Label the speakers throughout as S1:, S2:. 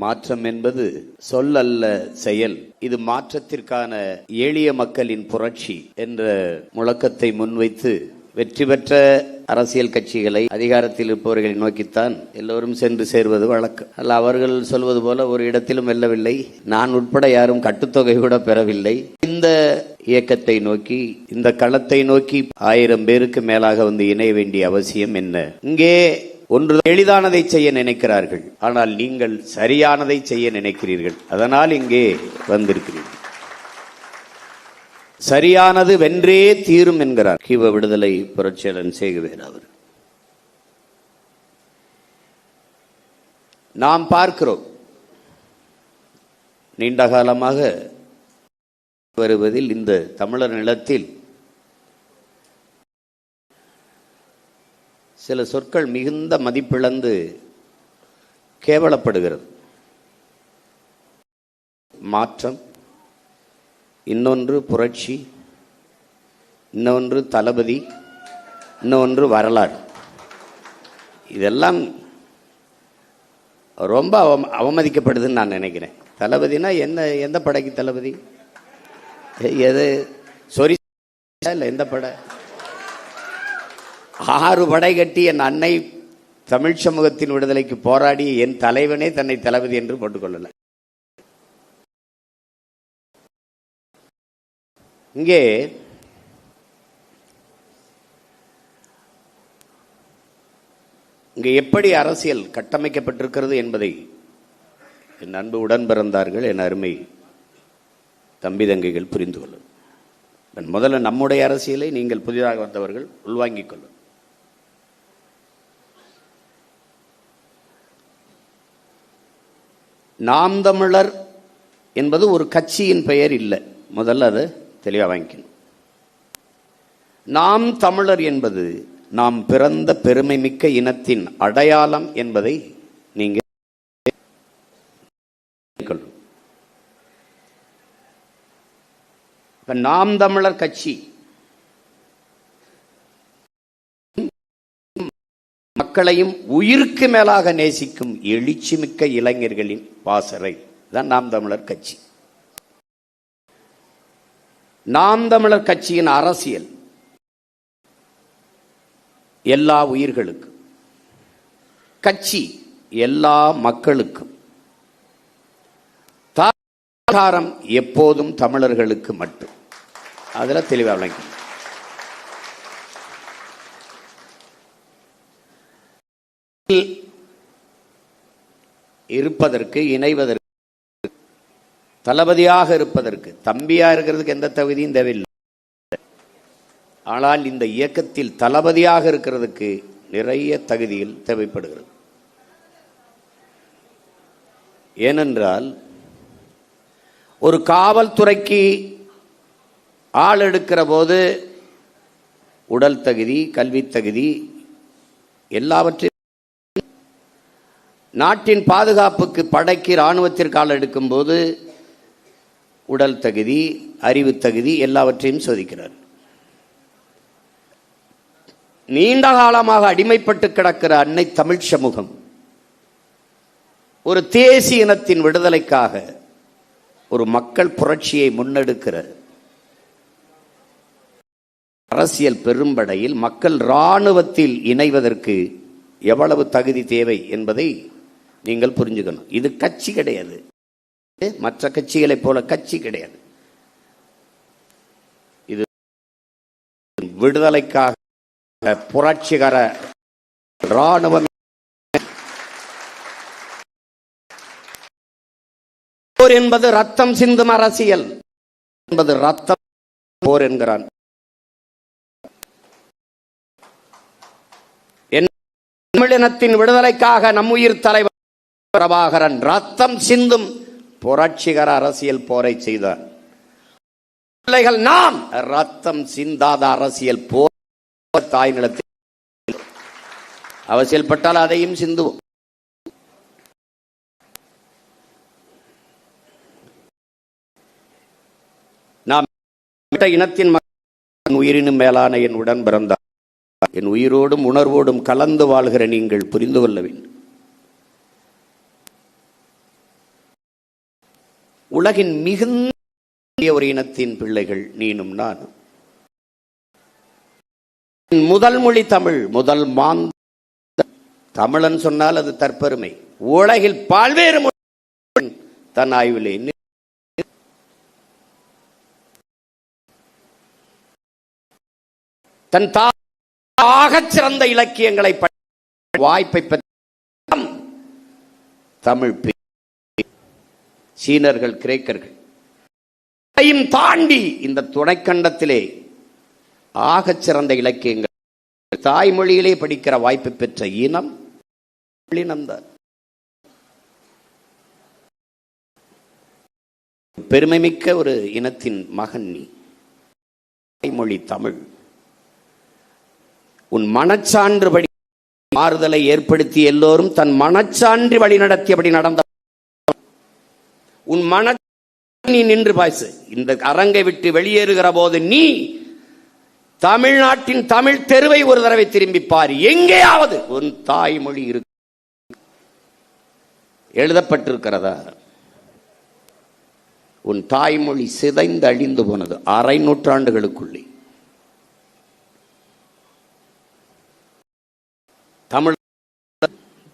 S1: மாற்றம் என்பது சொல் அல்ல செயல். இது மாற்றத்திற்கான எளிய மக்களின் புரட்சி என்ற முழக்கத்தை முன்வைத்து வெற்றி பெற்ற அரசியல் கட்சிகளை அதிகாரத்தில் இருப்பவர்களை நோக்கித்தான் எல்லோரும் சென்று சேர்வது வழக்கம். அல்ல, அவர்கள் சொல்வது போல ஒரு இடத்திலும் வெல்லவில்லை, நான் உட்பட யாரும் கட்டுத்தொகை கூட பெறவில்லை. இந்த இயக்கத்தை நோக்கி, இந்த களத்தை நோக்கி 1000 பேருக்கு மேலாக வந்து இணைய வேண்டிய அவசியம் என்ன? இங்கே ஒன்று எளிதானதை செய்ய நினைக்கிறார்கள், ஆனால் நீங்கள் சரியானதை செய்ய நினைக்கிறீர்கள். அதனால் இங்கே வந்திருக்கிறீர்கள். சரியானது வென்றே தீரும் என்கிறார் கீவ விடுதலை புரட்சியாளன் சேகுவேர் அவர். நாம் பார்க்கிறோம், நீண்ட காலமாக வருவதில் இந்த தமிழர் நிலத்தில் சில சொற்கள் மிகுந்த மதிப்பிழந்து கேவலப்படுகிறது. மாற்றம், இன்னொன்று புரட்சி, இன்னொன்று தளபதி, இன்னொன்று வரலாறு. இதெல்லாம் ரொம்ப அவமதிக்கப்படுதுன்னு நான் நினைக்கிறேன். தளபதினா என்ன? எந்த படைக்கு தளபதி? எது சொரி இல்லை, எந்த படை? 6 படை கட்டி என் அன்னை தமிழ் சமூகத்தின் விடுதலைக்கு போராடி என் தலைவனே தன்னை தளபதி என்று போட்டுக்கொள்ளல. இங்கே எப்படி அரசியல் கட்டமைக்கப்பட்டிருக்கிறது என்பதை என் அன்பு உடன் பிறந்தார்கள், என் அருமை தம்பி தங்கைகள் புரிந்து கொள்ளும். முதல்ல நம்முடைய அரசியலை நீங்கள் புதிதாக வந்தவர்கள் உள்வாங்கிக் கொள்ளும். நாம் தமிழர் என்பது ஒரு கட்சியின் பெயர் இல்லை. முதல்ல அதை தெளிவாக வாங்கிக்கணும். நாம் தமிழர் என்பது நாம் பிறந்த பெருமை மிக்க இனத்தின் அடையாளம் என்பதை நீங்கள் நாம் தமிழர் கட்சி மக்களையும் உயிருக்கு மேலாக நேசிக்கும் எழுச்சி மிக்க இளைஞர்களின் பாசறை தான் நாம் தமிழர் கட்சி. நாம் தமிழர் கட்சியின் அரசியல் எல்லா உயிர்களுக்கும், கட்சி எல்லா மக்களுக்கும், தாரம் எப்போதும் தமிழர்களுக்கு மட்டும். அதில் தெளிவாக விளங்கி இருப்பதற்கு, இணைவதற்கு, தளபதியாக இருப்பதற்கு, தம்பியா இருக்கிறதுக்கு எந்த தகுதியும் தேவையில்லை. ஆனால் இந்த இயக்கத்தில் தளபதியாக இருக்கிறதுக்கு நிறைய தகுதிகள் தேவைப்படுகிறது. ஏனென்றால் ஒரு காவல்துறைக்கு ஆள் எடுக்கிற போது உடல் தகுதி, கல்வி தகுதி எல்லாவற்றையும், நாட்டின் பாதுகாப்புக்கு படைக்கு இராணுவத்திற்கு ஆள் எடுக்கும் போது உடல் தகுதி, அறிவு தகுதி எல்லாவற்றையும் சோதிக்கிறார். நீண்ட காலமாக அடிமைப்பட்டு கிடக்கிற அன்னை தமிழ் சமூகம் ஒரு தேசிய இனத்தின் விடுதலைக்காக ஒரு மக்கள் புரட்சியை முன்னெடுக்கிற அரசியல் பெரும்படையில் மக்கள் இராணுவத்தில் இணைவதற்கு எவ்வளவு தகுதி தேவை என்பதை நீங்கள் புரிஞ்சுக்கணும். இது கட்சி கிடையாது, மற்ற கட்சிகளைப் போல கட்சி கிடையாது. இது விடுதலைக்காக புரட்சிகர இராணுவம் என்பது ரத்தம் சிந்தும் அரசியல் என்பது ரத்தம் போர் என்கிறான். தமிழினத்தின் விடுதலைக்காக நம் உயிர் தலைவர் பிரபாகரன் ரத்தம் சிந்தும் புரட்சிகர அரசியல் போரை செய்தார். பிள்ளைகள் நாம் ரத்தம் சிந்தாத அரசியல் போர் தாய் நிலத்தில் அவசியப்பட்டால் அதையும் சிந்துவோம். நாம் இனத்தின் உயிரினும் மேலான என் உடன் பிறந்தார், என் உயிரோடும் உணர்வோடும் கலந்து வாழ்கிற நீங்கள் புரிந்து கொள்ள வேண்டும். உலகின் மிகுந்த ஒரு இனத்தின் பிள்ளைகள் நீனும் நானும். முதல் மொழி தமிழ், முதல் மாந்த தமிழன் சொன்னால் அது தற்பெருமை. உலகில் பல்வேறு மொழி தன் ஆய்விலே தன் ஆகச் சிறந்த இலக்கியங்களை வாய்ப்பை பெற்ற தமிழ் சீனர்கள், கிரேக்கர்கள் தாண்டி இந்த துணைக்கண்டத்திலே ஆகச் சிறந்த இலக்கியங்கள் தாய்மொழியிலே படிக்கிற வாய்ப்பு பெற்ற இனம் இனம்தான். பெருமைமிக்க ஒரு இனத்தின் மகன் நீ. தாய்மொழி தமிழ். உன் மனச்சான்று படி மாறுதலை ஏற்படுத்தி எல்லோரும் தன் மனச்சான்று வழி நடத்தியபடி நடந்த உன் மன நீ நின்று பாய்சு. இந்த அரங்கை விட்டு வெளியேறுகிற போது நீ தமிழ்நாட்டின் தமிழ் தெருவை ஒரு தடவை திரும்பி பார். எங்கேயாவது உன் தாய்மொழி இருக்கு எழுதப்பட்டிருக்கிறதா? உன் தாய்மொழி சிதைந்து அழிந்து போனது அரை நூற்றாண்டுகளுக்குள்ளே.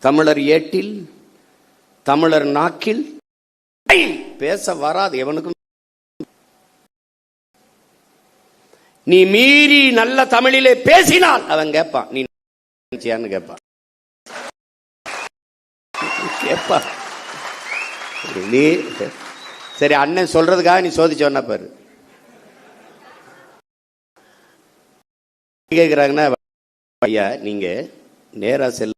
S1: தமிழர் ஏட்டில், தமிழர் நாக்கில் பேச வராது எவனுக்கும். நீ மீறி நல்ல தமிழிலே பேசினால் அவன் கேட்பான், நீ கேட்பான் கேட்பான். நீ சரி அண்ணன் சொல்றதுக்காக நீ சோதிச்சோன்னா பாரு. கேட்கிறாங்கன்னா ஐயா நீங்க நேரா செல்ல,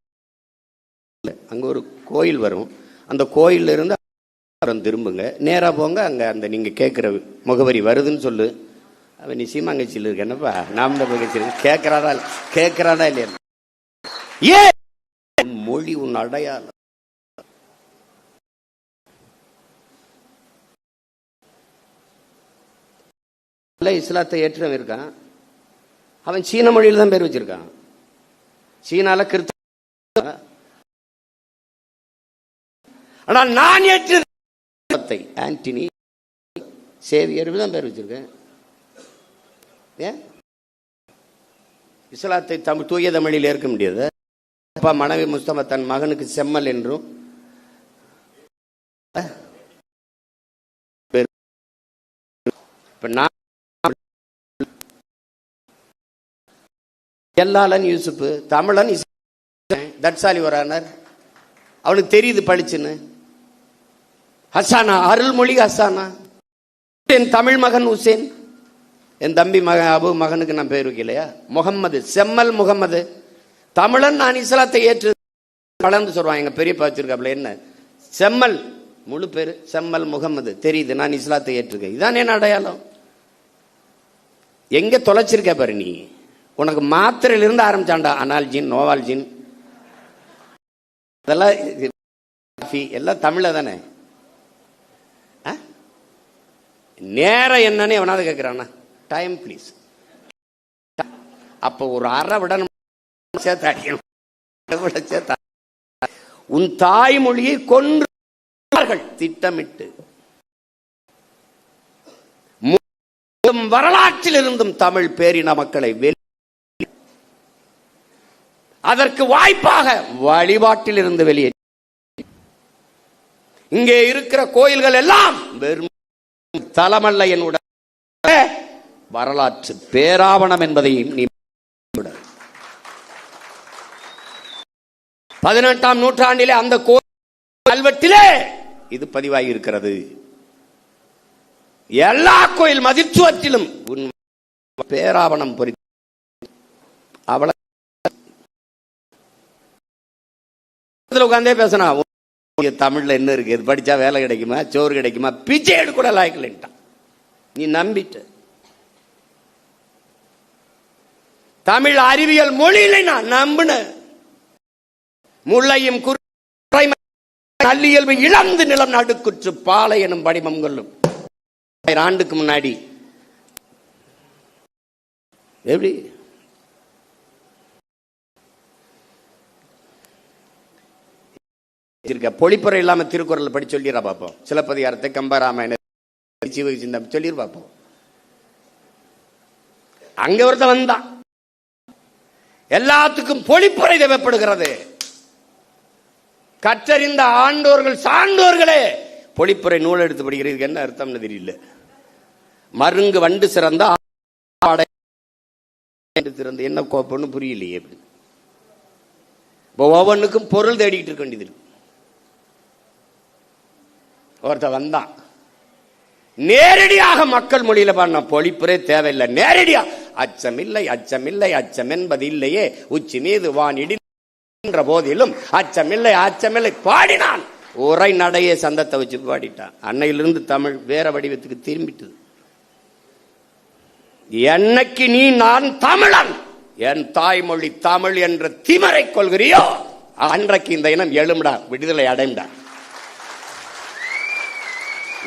S1: அங்க ஒரு கோயில் வரும், அந்த கோயில்ல இருந்து திரும்புங்க, நேரா போங்க, அங்க அந்த நீங்க கேட்கிற முகவரி வருதுன்னு சொல்லு. அவன் நீ சீமாங்கச்சியில் இருக்கு என்னப்பா நாம கேட்கிறானா இல்லையா? ஏன் மொழி உன் அடையாளம். இஸ்லாத்தை ஏற்றவன் இருக்கான், அவன் சீன மொழியில தான் பேர் வச்சிருக்கான். சீனால கிறிஸ்தவ. ஆனால் நான் ஏற்ற ஆண்டனி சேவியர் தான் பேர் வச்சிருக்கேன். ஏன் இஸ்லாத்தை தமிழ் தூய தமிழில் ஏற்க முடியாது? அப்பா மனைவி முஸ்தபா தன் மகனுக்கு செம்மல் என்றும் எல்லாளன் யூசுப் தமிழன் தட்சாலி வரானர், அவனுக்கு தெரியுது படிச்சுன்னு. ஹசானா அருள்மொழி ஹசானா, என் தமிழ் மகன் ஹுசேன், என் தம்பி மகன் அபு மகனுக்கு நான் பேர் வைக்கலையா? முகம்மது, செம்மல் முகம்மது. தமிழன் நான் இஸ்லாத்தை ஏற்று வளர்ந்து சொல்றான். எங்க பெரியப்பா வச்சிருக்காப்ல என்ன செம்மல், முழு பேரு செம்மல் முகம்மது. தெரியுது நான் இஸ்லாத்தை ஏற்றுக்க. இதான் என்ன அடையாளம்? எங்க தொலைச்சிருக்க பாரு நீ. உனக்கு மாத்திரையில இருந்து ஆரம்பிச்சாண்டா, அனால்ஜின், நோவால்ஜின், அதெல்லாம் எல்லாம் தமிழ்ல தானே. நேரம் என்னன்னு எவனாவது கேட்கிறானா? Time please. அப்ப ஒரு அரை விட சேர்த்தாடிக்கணும். உன் தாய்மொழியை கொன்றார்கள் திட்டமிட்டு. வரலாற்றில் இருந்தும் தமிழ் பேரின மக்களை அதற்கு வாய்ப்பாக வழிபாட்டில் இருந்து வெளியே. இங்கே இருக்கிற கோயில்கள் எல்லாம் வெறும் தலமல்ல, என்னுடைய வரலாற்று பேராவணம் என்பதையும் நீ 18ஆம் நூற்றாண்டிலே அந்த கல்வெட்டிலே இது பதிவாகி இருக்கிறது. எல்லா கோயில் மதிச்சுவற்றிலும் உன் பேராவணம் பொறித்து அவளை உட்கார்ந்தே பேசினா தமிழ்ல என்ன இருக்கு, இது படிச்சா வேலை கிடைக்குமா, சோறு கிடைக்குமா, பிச்சை எடுக்கூட லாய்க்கலன்ட்டான். நீ நம்பிட்ட. தமிழ் அறிவியல் மொழியில நான் நம்பின. முல்லையும் நல்லியல்பு இழந்து நிலம் நடுக்குற்று பாலை எனும் படிமம் கொள்ளும். 1000 ஆண்டுக்கு முன்னாடி எப்படி பொழிப்புரை இல்லாம திருக்குறள் படி சொல்லிடுறா பாப்போம். சிலப்பதிகாரத்தை, கம்பராமாயண சிவகி சொல்லி பார்ப்போம். அங்க ஒருத்த வந்தான். எல்லாத்துக்கும் பொழிப்புரை தேவைப்படுகிறது. கற்றறிந்த ஆண்டோர்கள் சான்றோர்களே பொழிப்புரை நூல் எடுத்து படிக்கிறதுக்கு என்ன அர்த்தம்னு தெரியல. மருங்கு வண்டு சிறந்த சிறந்த என்ன கோப்பன்னு புரியலையே. ஒவ்வொன்றுக்கும் பொருள் தேடிக்கிட்டு இருக்க வேண்டியது. ஒருத்த வந்தான், நேரடியாக மக்கள் மொழியில பாடின பொழிப்புரை தேவையில்லை. நேரடியா அச்சமில்லை அச்சமில்லை அச்சம் என்பது இல்லையே உச்சி மீது வான் இடின்ற போதிலும் அச்சமில்லை அச்சமில்லை பாடினான். உரை நடையே சந்தத்தை வச்சு பாடிட்டான். அன்னையிலிருந்து தமிழ் வேற வடிவத்துக்கு திரும்பிட்டு, என்னைக்கு நீ நான் தமிழன், என் தாய்மொழி தமிழ் என்ற திமரை கொள்கிறியோ அன்றைக்கு இந்த இனம் எழும்டா, விடுதலை அடைந்தா.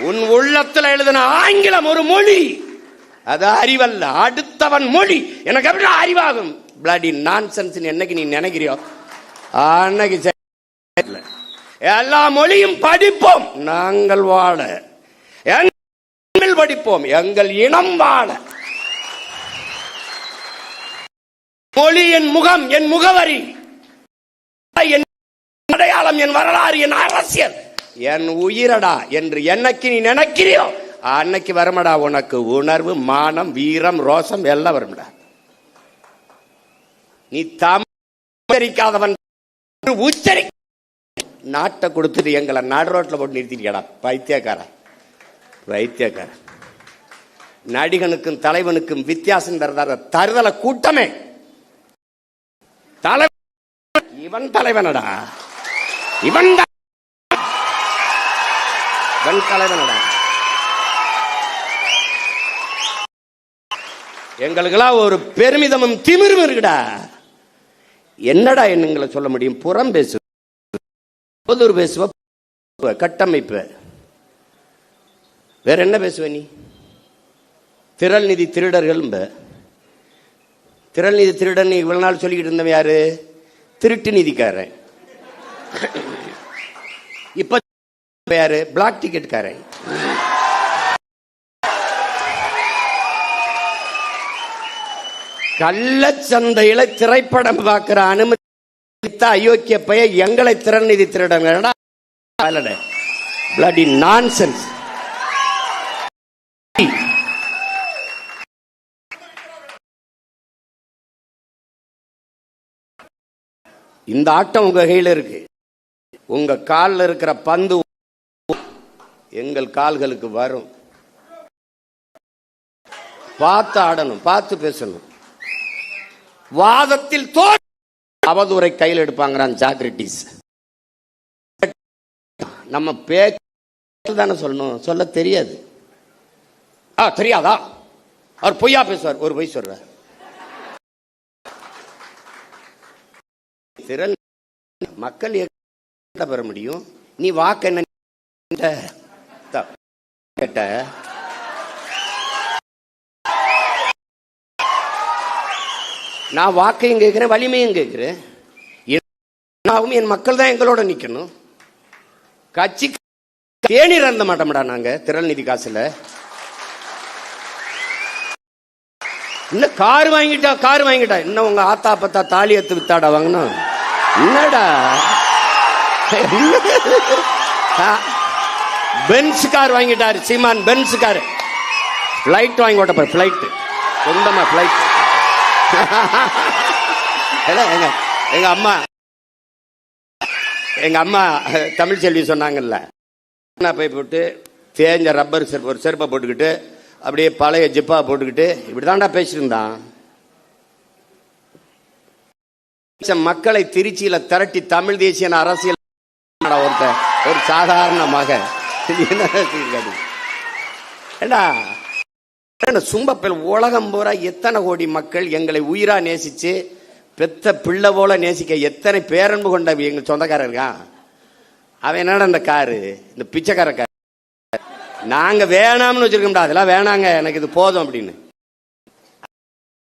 S1: உன் உள்ளத்தில் எழுதின ஆங்கிலம் ஒரு மொழி, அது அறிவல்ல, அடுத்தவன் மொழி. எனக்கு எப்படி அறிவாகும்? பிளடி நான்சென்ஸ் என்னைக்கு நீ நினைக்கிறியோ அன்னைக்கு எல்லா மொழியும் படிப்போம், நாங்கள் வாழ எங்கள் படிப்போம், எங்கள் இனம் வாழ. மொழி என் முகம், என் முகவரி, என் அடையாளம், என் வரலாறு, என் அரசியல், என் உயிரடா என்று என்னைக்கு நீ நினைக்கிறியோ அன்னைக்கு வருமடா உனக்கு உணர்வு, மானம், வீரம், ரோசம் எல்லாம் வரும்டா. நீ தமிழ் உச்சரி நாட்டை கொடுத்துட்டு எங்களை நடு ரோட்ல போட்டு நிறுத்திட்டியடா பைத்தியக்கார. பைத்தியக்கார நடிகனுக்கும் தலைவனுக்கும் வித்தியாசம் தருதல கூட்டமே. இவன் தலைவனடா, இவன் தலைவனடா. எங்களுக்கெல்லாம் ஒரு பெருமிதமும் திமிரும் இருக்குடா. என்னடா என்னங்களை சொல்ல முடியும்? புறம் பேசு, பொதுர் பேசுவ, கட்டமைப்பு, வேற என்ன பேசுவ நீ? திரள் நிதி திருடர்கள். திரள் நிதி திருடன் இவ்வளவு நாள் சொல்லிக்கிட்டு இருந்தவன் யாரு? திருட்டு நிதிக்காரன். இப்ப யாரு? பிளாக் டிக்கெட்காரன். கள்ளச்சந்தையில திரைப்படம் பார்க்கிற அனுமதி அயோக்கிய பைய எங்களை திறன் நிதி திருடங்கடா. Bloody nonsense. இந்த ஆட்டம் உங்க கையில் இருக்கு. உங்க காலில் இருக்கிற பந்து எங்கள் கால்களுக்கு வரும். பார்த்து ஆடணும், பார்த்து பேசணும். வாதத்தில் அவதூறை கையில் எடுப்பாங்கிறான் சாக்ரட்டிஸ். நம்ம பேச்சு தானே சொல்லணும், சொல்ல தெரியாது. தெரியாதா? அவர் பொய்யா பேசுவார், ஒரு பொய் சொல்றார். திறன் மக்கள் பெற முடியும். நீ வாக்கு என்ன கேட்ட? நான் வாக்கையும் கேட்கிறேன், வலிமையும் கேட்கிறேன். என் மக்கள் தான் எங்களோட நிக்கணும். கட்சி தேநீர் அருந்த மாட்டோம்டா நாங்க திரள் நிதி காசுல. இன்னும் கார் வாங்கிட்டா இன்னும் உங்க ஆத்தா பத்தா தாலி எடுத்து வித்தாடா வாங்கணும். என்னடா பென்ஸ் கார் வாங்கிட்டாரு சீமான். பென்ஸ் கார் பிளைட் வாங்கி ஓட்ட போற. பிளைட் சொந்தமா பிளைட். எங்க அம்மா தமிழ் செல்வி சொன்னாங்கல்ல, போய் போட்டு தேஞ்ச ரப்பர் செருப்பு, ஒரு செருப்பை போட்டுக்கிட்டு அப்படியே பழைய ஜிப்பா போட்டுக்கிட்டு இப்படிதான்டா பேசிருந்தான். மக்களை திருச்சியில திரட்டி தமிழ் தேசிய அரசியல் ஒருத்த ஒரு சாதாரண மகன் சும்பப்பல் உலகம் பூரா எத்தனை கோடி மக்கள் எங்களை உயிரா நேசிச்சு பெத்த பிள்ளை போல நேசிக்க எத்தனை பேரன்பு கொண்ட எங்க சொந்தக்காரர் இருக்கான். அவன் என்னடா இந்த காரு, இந்த பிச்சைக்கார காரு நாங்க வேணாம்னு வச்சிருக்கோம்டா. அதெல்லாம் வேணாங்க, எனக்கு இது போதும் அப்படின்னு.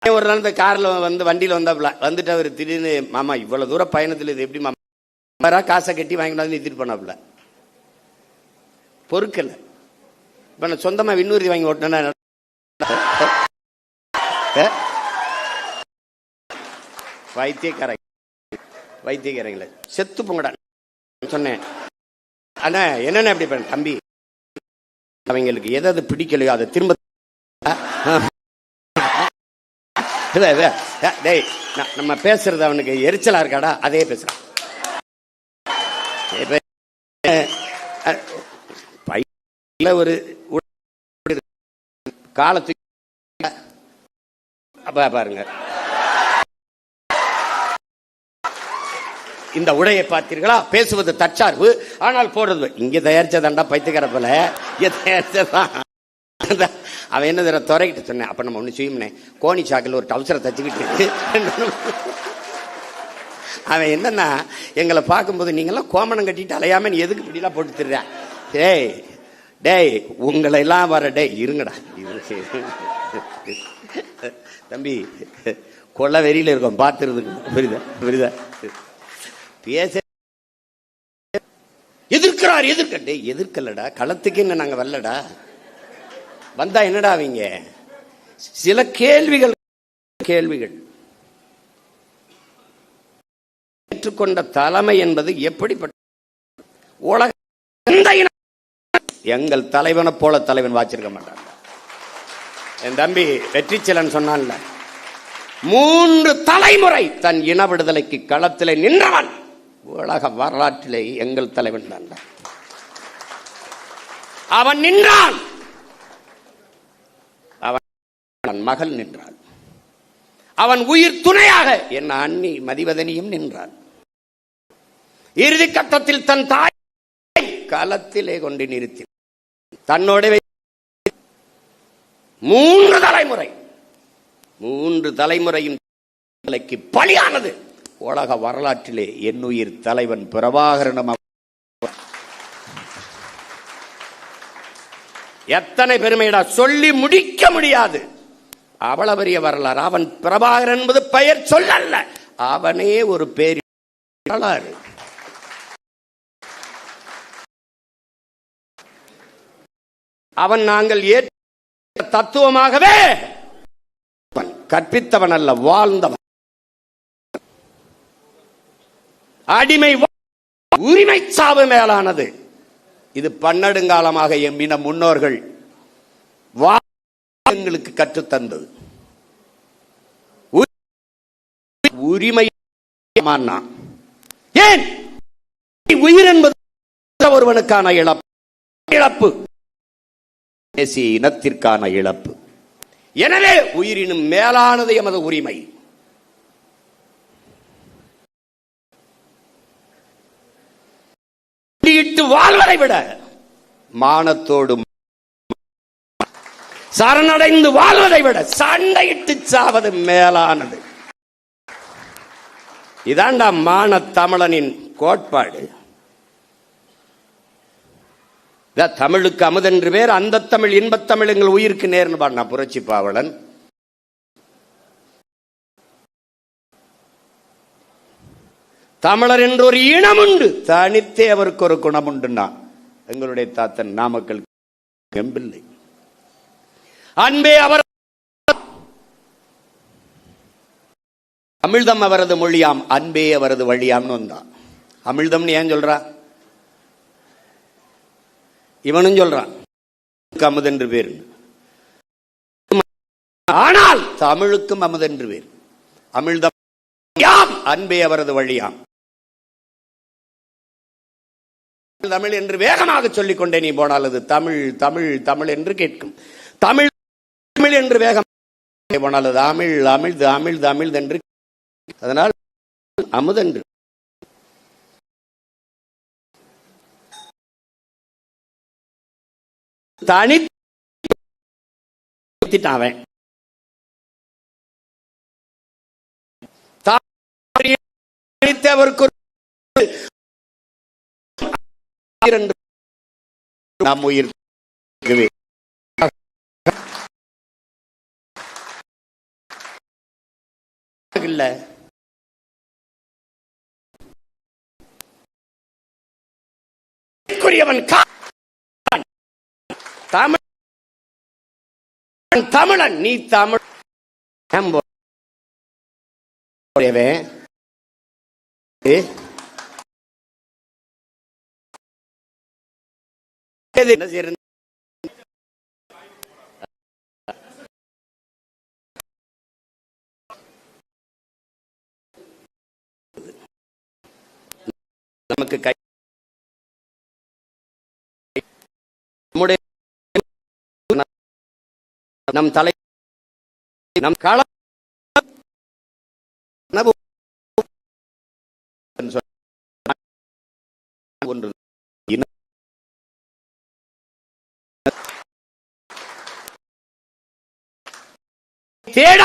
S1: ஒரு நாள் இந்த கார்ல வண்டியில வந்துட்டு அவர் திடீர்னு, மாமா இவ்வளவு தூரம் பயணத்தில் இது எப்படி மாமா காசை கட்டி வாங்கிட்டு வந்து நிறுத்திட்டு போனாப்புல. பொறுக்கல. இப்ப நான் சொந்தமா விண்ணூர்தி வாங்கி ஓட்டினா வைத்தியக்காரங்கள செத்து பொங்கடா சொன்னேன். ஆனா என்னென்ன அப்படி பண்ண தம்பி, அவங்களுக்கு எதாவது பிடிக்கலையோ அதை திரும்ப நம்ம பேசுறது அவனுக்கு எரிச்சலா இருக்காடா, அதே பேசுறான். ஒரு காலத்துக்கு பாருங்க, இந்த உடையை பார்த்தீர்களா, பேசுவது தற்சார்பு, ஆனால் போடுறது இங்க தயாரிச்சதாண்டா பைத்தியக்கார போல, இங்க தயாரிச்சதான். அவன் என்ன துறைக்கிட்டு சொன்னேன். அப்ப நம்ம ஒண்ணு செய்யும்னே, கோணி சாக்கில் ஒரு டவுசரை தச்சுக்கிட்டு அவன் என்னன்னா எங்களை பார்க்கும்போது நீங்கெல்லாம் கோமணம் கட்டிட்டு அலையாம நீ எதுக்கு இப்படிலாம் போட்டு திடுற, டேய் டேய் உங்களை எல்லாம் வர டே இருங்கடா தம்பி, கொள்ள வெறியில இருக்கும் பார்த்துருதுக்கு. புரியுதா புரியுதா? பேச எதிர்க்கிறார், எதிர்க்கட்டே எதிர்க்கலடா, களத்துக்கு என்ன நாங்க வரலடா, வந்தா என்னடா அவங்க சில கேள்விகள் ஏற்றுக்கொண்ட தலைமை என்பது எப்படிப்பட்ட உலக எங்கள் தலைவனை போல தலைவன் வாச்சிருக்க மாட்டான். என் தம்பி வெற்றிச்செலன் சொன்னான்ல, 3 தலைமுறை தன் இன விடுதலைக்கு களத்திலே நின்றவன் உலக வரலாற்றிலே எங்கள் தலைவன் தான். அவன் நின்றான், அவன் மகள் நின்றாள், அவன் உயிர் துணையாக என் அண்ணி மதிவதனியும் நின்றான். இறுதி கட்டத்தில் தன் தாய் களத்திலே கொண்டு நிறுத்தி தன்னோட 3 தலைமுறையும் பலியானது உலக வரலாற்றிலே என் உயிர் தலைவன் பிரபாகரன். எத்தனை பெருமைடா, சொல்லி முடிக்க முடியாது. அவ்வளவு பெரிய வரலாறு. அவன் பிரபாகரன் என்பது பெயர் சொல்லல்ல, அவனே ஒரு பேர் வரலாறு. அவன் நாங்கள் ஏற்ற தத்துவமாகவே கற்பித்தவன் அல்ல, வாழ்ந்தவன். அடிமை உரிமை சாவு மேலானது. இது பன்னெடுங்காலமாக எம்மின முன்னோர்கள் எங்களுக்கு கற்றுத்தந்தது. உரிமை ஏன் உயிர் என்பது ஒருவனுக்கான இழப்பு, தேசிய இனத்திற்கான இழப்பு. எனவே உயிரினும் மேலானது எமது உரிமை. வாழ்வதை விட மானத்தோடு சரணடைந்து வாழ்வதை விட சண்டையிட்டு சாவது மேலானது. இதாண்டா மான தமிழனின் கோட்பாடு. தமிழுக்கு அமுதென்று பேர், அந்த தமிழ் இன்பத்தமிழ் எங்கள் உயிருக்கு நேர்னு பாடினா புரட்சி பாவலன். தமிழர் என்று ஒரு இனம் உண்டு, தனித்தே அவருக்கு ஒரு குணம் உண்டுன்னா எங்களுடைய தாத்தன் நாமக்கல் எம்பிள்ளை. அன்பே அவர் அமிழ்தம் அவரது மொழியாம், அன்பே அவரது வழியாம்னு வந்தான். அமிழ்தம்னு ஏன் சொல்றா? இவனும் சொல்றான் அமுதென்று பேர், ஆனால் தமிழுக்கும் அமுதென்று பேர். அமிழ்தம் அன்பே அவரது வழியாம். தமிழ் என்று வேகமாக சொல்லிக் கொண்டே நீ போனால் அது தமிழ் தமிழ் தமிழ் என்று கேட்கும். தமிழ் தமிழ் என்று வேகமாக போனால் அது அமிழ் அமிழ்து அமிழ்து அமிழ்து என்று. அதனால் அமுதென்று தனி அவருக்கு நம் உயிர் இல்ல. தமிழ் தமிழன், நீ தமிழ் நமக்கு கை நம் தலை நம் கள ஒன்று தேட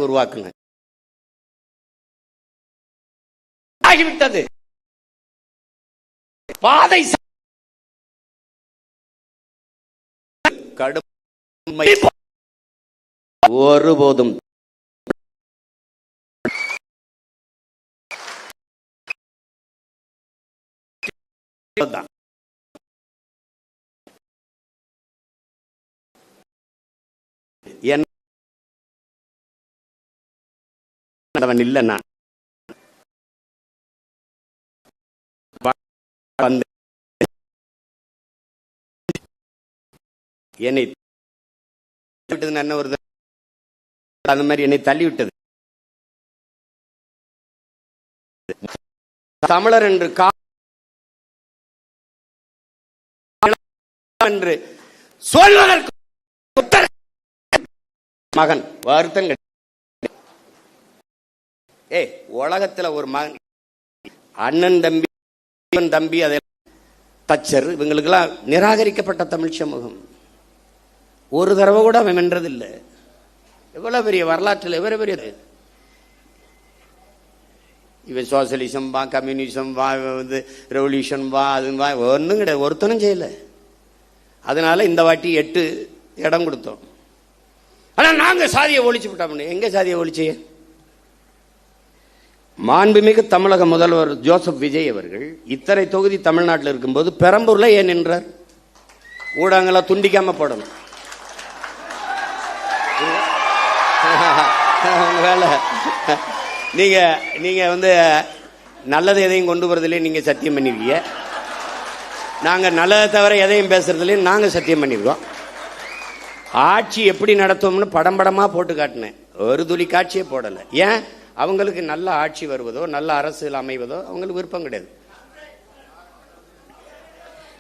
S1: உருவாக்குங்க ஆகிவிட்டது. பாதை கடுமை ஒருபோதும் இல்ல நான் என்னை விட்டது ஒரு அந்த மாதிரி என்னை தள்ளிவிட்டது. தமிழர் என்று என்று சொல்வதற்கு மகன் வருத்தம். உலகத்துல ஒரு மகன் அண்ணன் தம்பி தம்பி அதை தச்சர் இவங்களுக்கெல்லாம் நிராகரிக்கப்பட்ட தமிழ் சமூகம் ஒரு தடவை கூட அவன் வென்றதில்லை. எவ்வளவு பெரிய வரலாற்றில் எவ்வளவு பெரிய இவன் சோசியலிசம் வா, கம்யூனிசம் வா, வந்து ரெவல்யூஷன் வா, அது வா, ஒன்றும் கிடையாது, ஒருத்தனும் செய்யல. அதனால இந்த வாட்டி 8 இடம் கொடுத்தோம். ஆனா நாங்க சாதியை ஒழிச்சு விட்டோம். எங்க சாதியை ஒழிச்சு? மாண்புமிகு தமிழக முதல்வர் ஜோசப் விஜய் அவர்கள் இத்தனை தொகுதி தமிழ்நாட்டில் இருக்கும்போது பெரம்பூர்ல ஏன் நின்றார்? ஊடகங்களை துண்டிக்காம போடணும். நீங்க வந்து நல்லது எதையும் கொண்டு வரதுல நீங்க சத்தியம் பண்ணிருக்கீங்க. நாங்க நல்லதை தவிர எதையும் பேசுறதுல நாங்க சத்தியம் பண்ணிருக்கோம். ஆட்சி எப்படி நடத்துவோம்னு படம் படமா போட்டு காட்டினேன். ஒரு துளி காட்சியே போடல. ஏன்? அவங்களுக்கு நல்ல ஆட்சி வருவதோ நல்ல அரசியல் அமைவதோ அவங்களுக்கு விருப்பம் கிடையாது.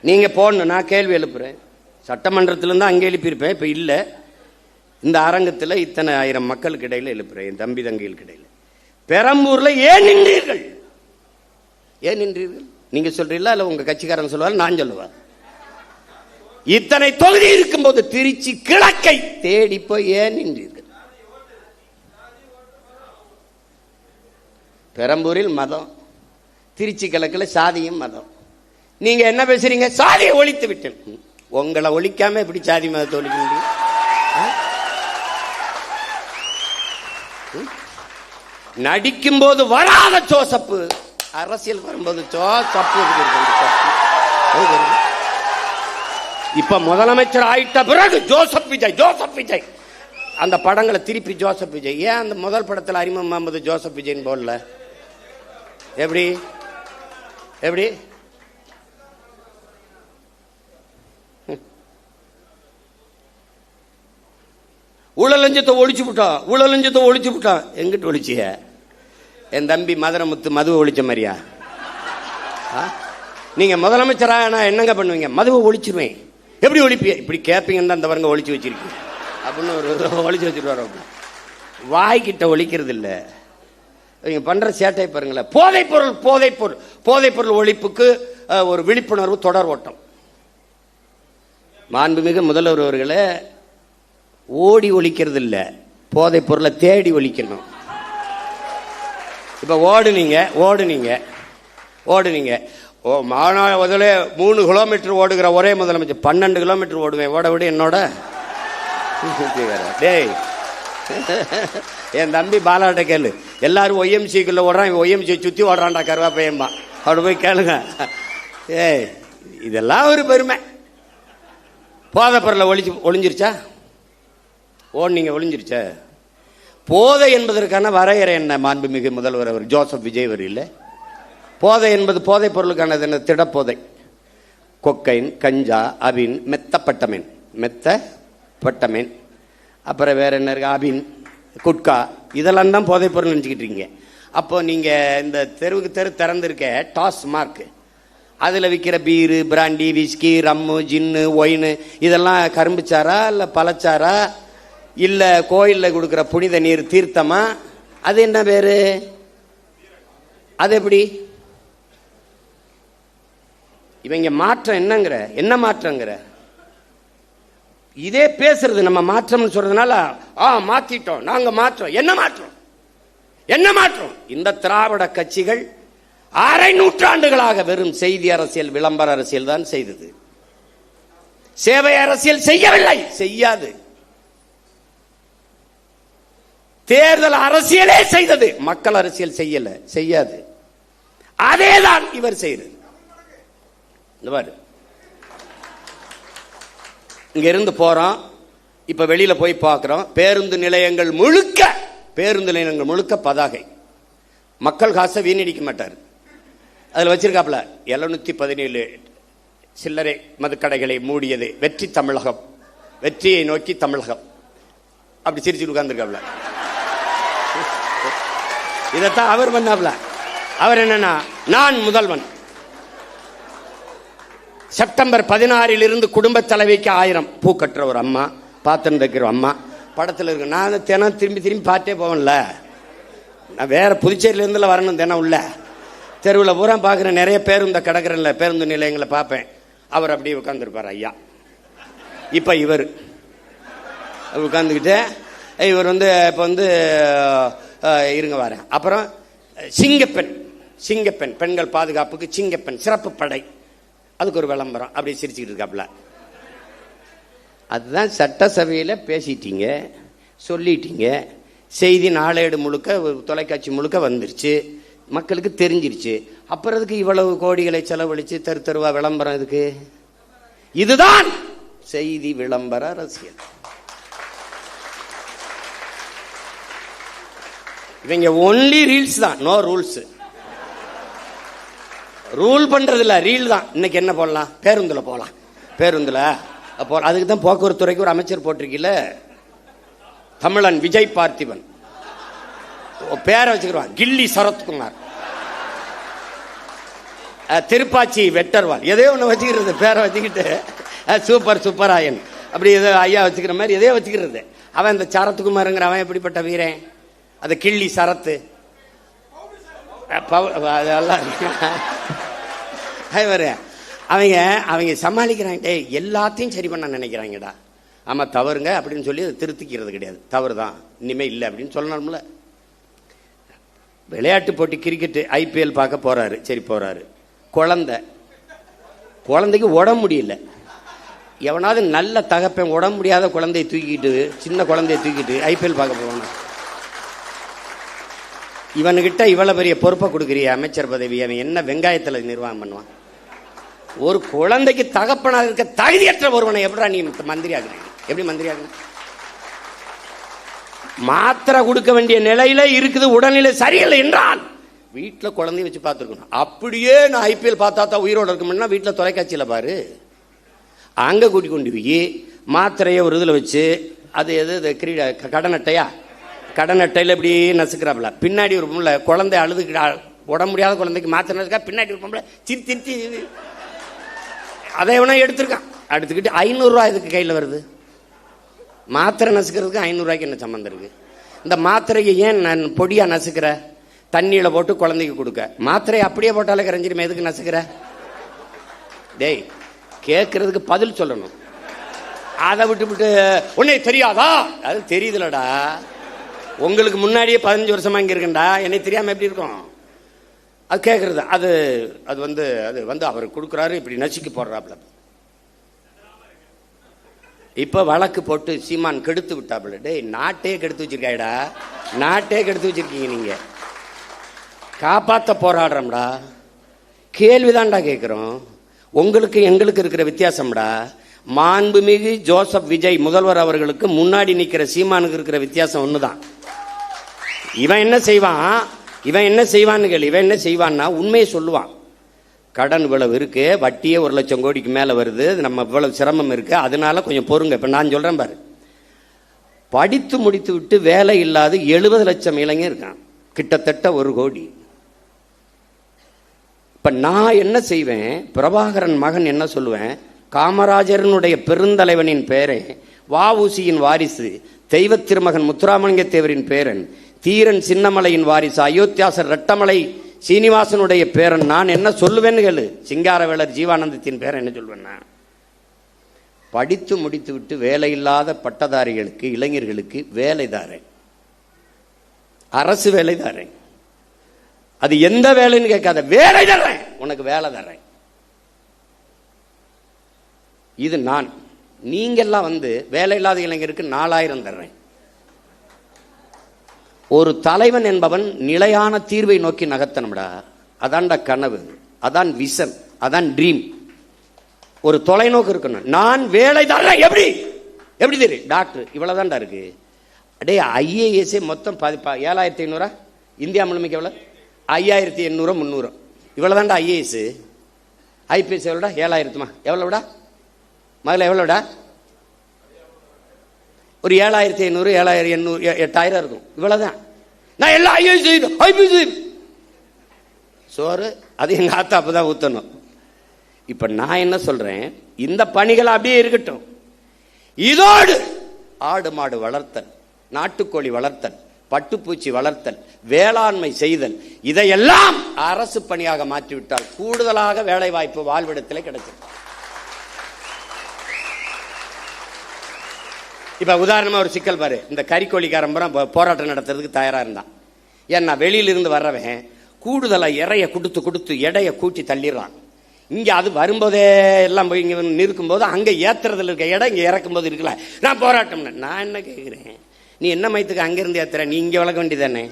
S1: நீங்க போடணும். நான் கேள்வி எழுப்புறேன். சட்டமன்றத்திலிருந்து அங்கே எழுப்பியிருப்பேன். இப்ப இல்ல, இந்த அரங்கத்தில் இத்தனை ஆயிரம் மக்களுக்கு இடையில எழுப்புறேன். என் தம்பி தங்கைகளுக்கு இடையில பெரம்பூர்ல ஏன் நின்றீர்கள்? ஏன் நின்றீர்கள்? நீங்க சொல்றீங்களா இல்ல உங்க கட்சிக்காரன் சொல்லுவார், நான் சொல்லுவார்? இத்தனை தொகுதி இருக்கும்போது திருச்சி கிழக்கை தேடி போய் ஏன் நின்றீர்கள்? பெரம்பூரில் மதம், திருச்சி கிழக்குல சாதியும் மதம். நீங்க என்ன பேசுறீங்க? சாதியை ஒழித்து விட்டேன். உங்களை ஒழிக்காம எப்படி சாதி மதத்தை ஒழிக்க முடியும்? நடிக்கும் போது வராத ஜோசப்பு, அரசியல் வரும்போது ஜோசப்பு. இப்ப முதலமைச்சர் ஆயிட்ட பிறகு ஜோசப் விஜய், ஜோசப் விஜய். அந்த படங்களை திருப்பி ஜோசப் விஜய். ஏன் அந்த முதல் படத்தில் அறிமுகம் முகமது ஜோசப் விஜய் போடல? எப்படி எப்படி ஊழலஞ்சத்தை ஒழிச்சு விட்டான், ஊழலஞ்சத்தை ஒழிச்சு விட்டான். எங்கிட்ட ஒழிச்சிய? என் தம்பி மதுரமுத்து மதுவை ஒழிச்ச மாதிரியா? நீங்க முதலமைச்சரா நான் என்னங்க பண்ணுவீங்க? மதுவை ஒழிச்சிருவேன். எப்படி ஒழிப்பிய? இப்படி கேப்பீங்கன்னு அந்த வரங்க ஒழிச்சு வச்சிருக்கீங்க அப்படின்னு ஒரு ஒழிச்சு வச்சுட்டு வர. வாய்கிட்ட ஒழிக்கிறது இல்ல. நீங்க பண்ற சேட்டை பாருங்களேன். போதைப் பொருள், போதைப் பொருள், போதைப் பொருள் ஒழிப்புக்கு ஒரு விழிப்புணர்வு தொடர் ஓட்டம். மாண்புமிகு முதல்வர் அவர்களே, ஓடி ஒழிக்கிறது இல்ல, போதைப் பொருளை தேடி ஒழிக்கணும். இப்ப ஓடுனீங்க ஓடுனீங்க ஓடுனீங்க மாநாடு 3 கிலோமீட்டர் ஓடுகிற ஒரே முதலமைச்சர் 12 கிலோமீட்டர் ஓடுவேன். ஓட விட என்னோட டேய் என் தம்பி பாலாட்ட கேளு, எல்லாரும் ஒய்எம்சிக்குள்ள ஓடுறான், ஒய்எம்சி சுத்தி ஓடுறான்டா கருவாப்பையம்மா, அவட போய் கேளுங்க. ஏய், இதெல்லாம் ஒரு பெருமை. போதை பொருளை ஒளிஞ்சிருச்சா? நீங்க ஒளிஞ்சிருச்சா? போதை என்பதற்கான வரையறை என்ன? மாண்புமிகு முதல்வர் அவர் ஜோசப் விஜய் அவர் இல்லை. போதை என்பது போதை பொருளுக்கானது என்ன? திடப்போதை, கொக்கைன், கஞ்சா, அபின், மெத்தப்பட்டமேன், மெத்தப்பட்டமேன், அப்புறம் வேற என்ன இருக்கு, அபின், குட்கா, இதெல்லாம் தான் போதை பொருள் நினச்சிக்கிட்டு இருக்கீங்க. அப்போ நீங்க இந்த தெருவுக்கு தெரு திறந்திருக்க டாஸ் மார்க், அதில் விற்கிற பீரு, பிராண்டி, விஸ்கி, ரம்மு, ஜின்னு, ஒயின், இதெல்லாம் கரும்புச்சாரா இல்லை பழச்சாரா இல்ல கோயிலில் கொடுக்குற புனித நீர் தீர்த்தமா? அது என்ன பேரு? அது எப்படி? இவங்க மாற்றம் என்னங்கிற, என்ன மாற்றங்கிற? இதே பேசுறது நம்ம மாற்றம் சொல்றதுனால மாத்திட்டோம், நாங்க மாற்றம். என்ன மாற்றம்? என்ன மாற்றம்? இந்த திராவிட கட்சிகள் அரை நூற்றாண்டுகளாக வெறும் செய்தி அரசியல், விளம்பர அரசியல் தான் செய்தது. சேவை அரசியல் செய்யவில்லை, செய்யாது. தேர்தல் அரசியலே செய்தது, மக்கள் அரசியல் செய்யல, செய்யாது. அதேதான் இவர் செய்யறது. இங்க இருந்து போறோம், இப்ப வெளியில போய் பார்க்கிறோம், பேருந்து நிலையங்கள் முழுக்க பதாகை. மக்கள் காசை வீணடிக்க மாட்டார். அதுல வச்சிருக்காப்ல 717 சில்லறை மதுக்கடைகளை மூடியது வெற்றி தமிழகம், வெற்றியை நோக்கி தமிழகம், அப்படி சிரிச்சு உட்கார்ந்துருக்காப்ல. இதைத்தான் அவர் பண்ணாப்ல. அவர் என்னன்னா, நான் முதல்வன். செப்டம்பர் 16 இருந்து குடும்ப தலைவிக்கு 1000 பூ கட்டுற ஒரு அம்மா, பாத்திரம் தைக்கிற அம்மா படத்தில் இருக்கு. நான் தினம் திரும்பி பார்த்தே போவேன்ல, நான் வேற புதுச்சேரியில இருந்துல வரணும், தினம் உள்ள தெருவில் பூரா பார்க்குறேன், நிறைய பேருந்து கிடக்குறேன்ல, பேருந்து நிலையங்களை பார்ப்பேன். அவர் அப்படியே உட்காந்துருப்பார் ஐயா. இப்போ இவர் உட்காந்துக்கிட்டு, இவர் இப்போ இருங்க வரேன். அப்புறம் சிங்கப்பெண், பெண்கள் பாதுகாப்புக்கு சிங்கப்பெண் சிறப்பு படை, அதுக்கு ஒரு விளம்பரம், அப்படி சிரிச்சுக்கிட்டு இருக்காப்ல. அதுதான் சட்டசபையில் பேசிட்டீங்க, சொல்லிட்டீங்க, செய்தி நாளேடு முழுக்க, தொலைக்காட்சி முழுக்க வந்துருச்சு, மக்களுக்கு தெரிஞ்சிருச்சு. அப்புறம் அதுக்கு இவ்வளவு கோடிகளை செலவழிச்சு தெரு தெருவா விளம்பரம் இதுக்கு? இதுதான் செய்தி விளம்பர அரசியல். இவங்க ஒன்லி ரீல்ஸ் தான், நோ ரூல்ஸ். ரூல் பண்றது இல்ல, ரீல் தான். இன்னைக்கு என்ன போடலாம்? பேருந்துல போலாம், பேருந்துல போலாம். அதுக்கு தான் போக்குவரத்து துறைக்கு ஒரு அமைச்சர் போட்டிருக்கீல, தமிழன் விஜய் பார்த்திபன், பேரை வச்சுக்கிறான், கில்லி சரத்குமார், திருப்பாச்சி வெட்டர்வால், எதையோ ஒன்று வச்சுக்கிறது, பேரை வச்சுக்கிட்டு சூப்பராயன், அப்படி ஏதோ ஐயா வச்சுக்கிற மாதிரி எதையோ வச்சுக்கிறது. அவன் இந்த சரத்குமாருங்கிற அவன் எப்படிப்பட்ட வீரன்? அது கிள்ளி சரத்து, அதெல்லாம் அவங்க சமாளிக்கிறாங்க. எல்லாத்தையும் சரி பண்ண நினைக்கிறாங்கடா. ஆமா தவறுங்க அப்படின்னு சொல்லி அதை திருத்திக்கிறது கிடையாது, தவறு தான், இனிமே இல்லை அப்படின்னு சொல்லணும்ல. விளையாட்டு போட்டி கிரிக்கெட் IPL பார்க்க போறாரு, சரி போறாரு, குழந்தைக்கு உடம்பு முடியல. எவனாவது நல்ல தகப்பன் உடம்பு முடியாத குழந்தையை தூக்கிட்டு, சின்ன குழந்தைய தூக்கிட்டு IPL பார்க்க போவானா? இவனுகிட்ட இவ்வளவு பெரிய பொறுப்பை கொடுக்குறிய அமைச்சர் பதவி, அவன் என்ன வெங்காயத்தில் நிர்வாகம் பண்ணுவான்? ஒரு குழந்தைக்கு தகப்பனாக இருக்க தகுதியற்ற ஒருவனை எப்படா நீ மந்திரி ஆகுறீங்க? எப்படி மந்திரி ஆகுற? மாத்திரை கொடுக்க வேண்டிய நிலையில இருக்குது, உடல்நிலை சரியில்லை என்றால் வீட்டுல குழந்தைய வச்சு பார்த்துருக்கணும். அப்படியே நான் IPL பார்த்தா தான் உயிரோட இருக்கணும்னா வீட்டுல தொலைக்காட்சியில பாரு, அங்க கூட்டி கொண்டு போய் மாத்திரைய ஒரு இதுல வச்சு, அது எது கடன் அட்டையில இப்படி நசுக்கிறாப்புல. பின்னாடி ஒரு பொம்பளை குழந்தை அழுதுகிட்டா, உடம்பு முடியாத குழந்தைக்கு மாத்திரை நசுக்கா, பின்னாடி ஒரு பொம்பளை திருத்தி அதை எவனா எடுத்துருக்கான், எடுத்துக்கிட்டு 500 ரூபாய் இதுக்கு கையில் வருது. மாத்திரை நசுக்கிறதுக்கு 500 ரூபாய்க்கு என்ன சம்பந்தம் இருக்கு? இந்த மாத்திரையை ஏன் நான் பொடியா நசுக்கிற? தண்ணியில போட்டு குழந்தைக்கு கொடுக்க, மாத்திரையை அப்படியே போட்டாலே கரைஞ்சிருமே, எதுக்கு நசுக்கிற? டேய், கேட்கறதுக்கு பதில் சொல்லணும். அதை விட்டு உன்னை தெரியாதா? அது தெரியுதுலடா, உங்களுக்கு முன்னாடியே 15 வருஷமா இங்க இருக்கண்டா, என்னை தெரியாம எப்படி இருக்கும்? அது கேட்கறது, அது அது அவர் கொடுக்குறாரு, இப்படி நசுக்கி போடுறாப்ல.
S2: இப்ப வழக்கு போட்டு சீமான் கெடுத்து விட்டாப்புல. டேய், நாட்டே கெடுத்து வச்சிருக்காடா, நாட்டே கெடுத்து வச்சிருக்கீங்க. நீங்க காப்பாத்த போராடுறோம்டா. கேள்விதான்டா கேட்கிறோம். உங்களுக்கு எங்களுக்கு இருக்கிற வித்தியாசம்டா. மாண்புமிகு ஜோசப் விஜய் முதல்வர் அவர்களுக்கு முன்னாடி நிக்கிற சீமானுக்கு இருக்கிற வித்தியாசம் ஒண்ணுதான். இவன் என்ன செய்வான், இவன் என்ன செய்வான்னு கேளு. இவன் என்ன செய்வான்னா உண்மையை சொல்லுவான். கடன் இவ்வளவு இருக்கு, வட்டியே 1 லட்சம் கோடிக்கு மேல வருது, நம்ம இவ்வளவு சிரமம் இருக்கு, அதனால கொஞ்சம் பொறுங்க. இப்ப நான் சொல்றேன் பாரு, படித்து முடித்து விட்டு வேலை இல்லாத 70 லட்சம் இளைஞர் இருக்கான், கிட்டத்தட்ட 1 கோடி. இப்ப நான் என்ன செய்வேன், பிரபாகரன் மகன் என்ன சொல்லுவேன், காமராஜரனுடைய பெருந்தலைவனின் பேரை, வஉசியின் வாரிசு, தெய்வ திருமகன் முத்துராமலிங்க தேவரின் பேரன், தீரன் சின்னமலையின் வாரிசு, அயோத்தியாசர் ரெட்டமலை சீனிவாசனுடைய பேரன். நான் என்ன சொல்லுவேன்னு கேளு. சிங்காரவேலர் ஜீவானந்தத்தின் பேரன் என்ன சொல்வேன்னா, படித்து முடித்து விட்டு வேலை இல்லாத பட்டதாரிகளுக்கு, இளைஞர்களுக்கு வேலை தாரேன், அரசு வேலை தாரேன். அது எந்த வேலைன்னு கேட்காத, வேலை தர்றேன், உனக்கு வேலை தர்றேன். இது நான். நீங்கெல்லாம் வேலை இல்லாத இளைஞருக்கு 4000 தர்றேன். ஒரு தலைவன் என்பவன் நிலையான தீர்வை நோக்கி நகர்த்தணும்டா. அதான்டா கனவு, அதான் விஷன், அதான் ட்ரீம். ஒரு தொலைநோக்கு இருக்கணும். நான் வேலை தர்றேன். எப்படி எப்படி தெரியும் டாக்டர், இவ்வளவுதான்டா இருக்கு. அடே, IAS மொத்தம் 7500, இந்தியா முழுமைக்கு எவ்வளவு? 5800 300, இவ்வளவுதான்டா IAS. IPS எவ்வளோடா? 7000. எவ்வளவுடா முதல்ல? எவ்வளோடா? ஒரு 7500, 7800, 8000 இருக்கும். இவ்வளவுதான். நான் எல்லாம் IPS சோறு அது எங்க ஆத்தா அப்பதான் ஊத்தணும். இப்ப நான் என்ன சொல்றேன், இந்த பணிகள் அப்படியே இருக்கட்டும். இதோடு ஆடு மாடு வளர்த்தல், நாட்டுக்கோழி வளர்த்தல், பட்டுப்பூச்சி வளர்த்தல், வேளாண்மை செய்தல், இதையெல்லாம் அரசு பணியாக மாற்றிவிட்டால் கூடுதலாக வேலை வாய்ப்பு வாழ்விடத்திலே கிடைக்கும். இப்ப உதாரணமா ஒரு சிக்கல் பாரு. இந்த கறிக்கோழிக்காரன் போராட்டம் நடத்துறதுக்கு தயாரா இருந்தான். ஏன்னா வெளியிலிருந்து வர்றவன் கூடுதலா இறைய கொடுத்து கொடுத்து எடையை கூட்டி தள்ளிடுறான். இங்க அது வரும்போதே எல்லாம் போய் இங்க நிற்கும் போது அங்க ஏத்துறதுல இருக்க இடம் இங்க இறக்கும் போது இருக்குல்ல. நான் போராட்டம், நான் என்ன கேட்கிறேன், நீ என்ன மயத்துக்கு அங்கிருந்து ஏத்துற, நீ இங்க வளர்க்க வேண்டியதானே?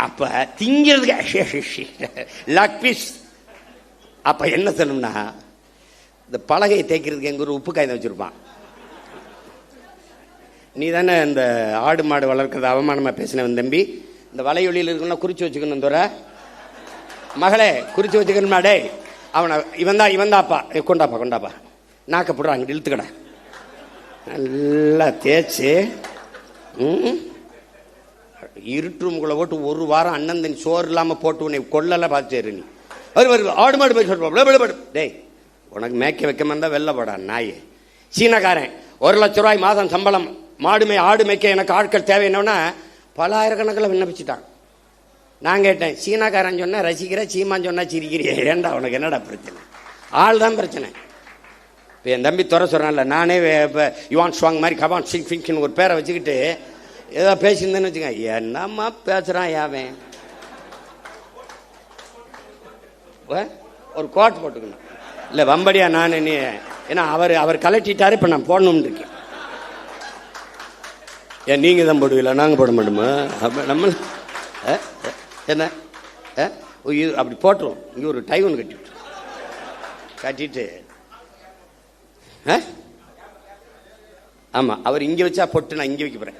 S2: அப்ப திங்கிறதுக்கு லக் பீஸ். அப்ப என்ன சொல்லணும்னா, இந்த பலகையை தேய்க்கிறதுக்கு எங்க ஒரு உப்பு காய்ந்த வச்சிருப்பான். நீ தானே இந்த ஆடு மாடு வளர்க்கறது அவமானமா பேசினவன் தம்பி. இந்த வலையொலியில் இருக்கணும், குறிச்சு வச்சுக்கணும். தோற மகளே, குறிச்சு வச்சுக்கணுமா? டே, அவனை இவன் தாப்பா, கொண்டாப்பா நாக்க போடுறான், அங்கிட்டு இழுத்துக்கடா, நல்லா தேய்ச்சி இருட்டுக்குள்ள போட்டு 1 வாரம் அண்ணன் தண்ணி சோறு இல்லாம போட்டு உன்னை கொள்ளல பார்த்து நீ வருது ஆடு மாடு போய் சொல்லுவாடு. டேய், உனக்கு மேய்க்க வைக்க இருந்தா வெளில போடா நாயே. சீனக்காரன் 1 லட்சம் ரூபாய் மாதம் சம்பளம், மாடுமை ஆடு மேய்க்க எனக்கு ஆட்கள் தேவை. என்னன்னா பல ஆயிரக்கணக்கில் விண்ணப்பிச்சுட்டான். நான் கேட்டேன், சீனாக்காரன் சொன்னா ரசிக்கிற, சீமான் சொன்னா சிரிக்கிறிய, ஏண்டா உனக்கு என்னடா பிரச்சனை? ஆள் தான் பிரச்சனை. இப்போ என் தம்பி துறை சொல்றான்ல, நானே யுவான் ஸ்வாங் மாதிரி கபான் சிங் ஃபிங்னு ஒரு பேரை வச்சுக்கிட்டு ஏதோ பேசியிருந்தேன்னு வச்சுக்கேன். என்னம்மா பேசுறான் யாவன்? ஒரு கோட் போட்டுக்கணும் இல்லை வம்படியா நான் நீ, ஏன்னா அவர் கலட்டிட்டாரு, இப்போ நான் போடணும்னு இருக்கேன். ஏன் நீங்க தான் போடுவீங்களா? நாங்க போட மாட்டோமா? நம்ம என்ன அப்படி போட்டுரும். இங்க ஒரு டை ஒன்று கட்டிட்டு ஆமா, அவர் இங்க வச்சா பொட்டு, நான் இங்க வைக்க போறேன்.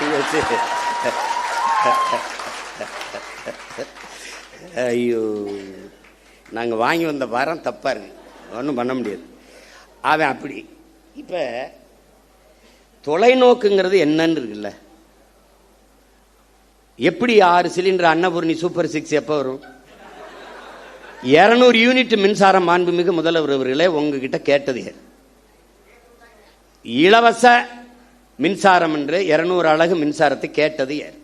S2: இங்க வச்சு ஐயோ, நாங்க வாங்கி வந்த வாரம் தப்பா இருக்கு, ஒன்றும் பண்ண முடியாது. அவன் அப்படி. இப்ப தொலைநோக்குங்கிறது என்னன்னு இருக்குல்ல. எப்படி 6 சிலிண்டர் அன்னபூர்ணி சூப்பர் 6 எப்ப வரும்? 200 யூனிட் மின்சாரம் மாண்புமிகு முதல்வர் அவர்களே உங்ககிட்ட கேட்டது இலவச மின்சாரம் என்று 200 அலகு மின்சாரத்தை கேட்டது யார்?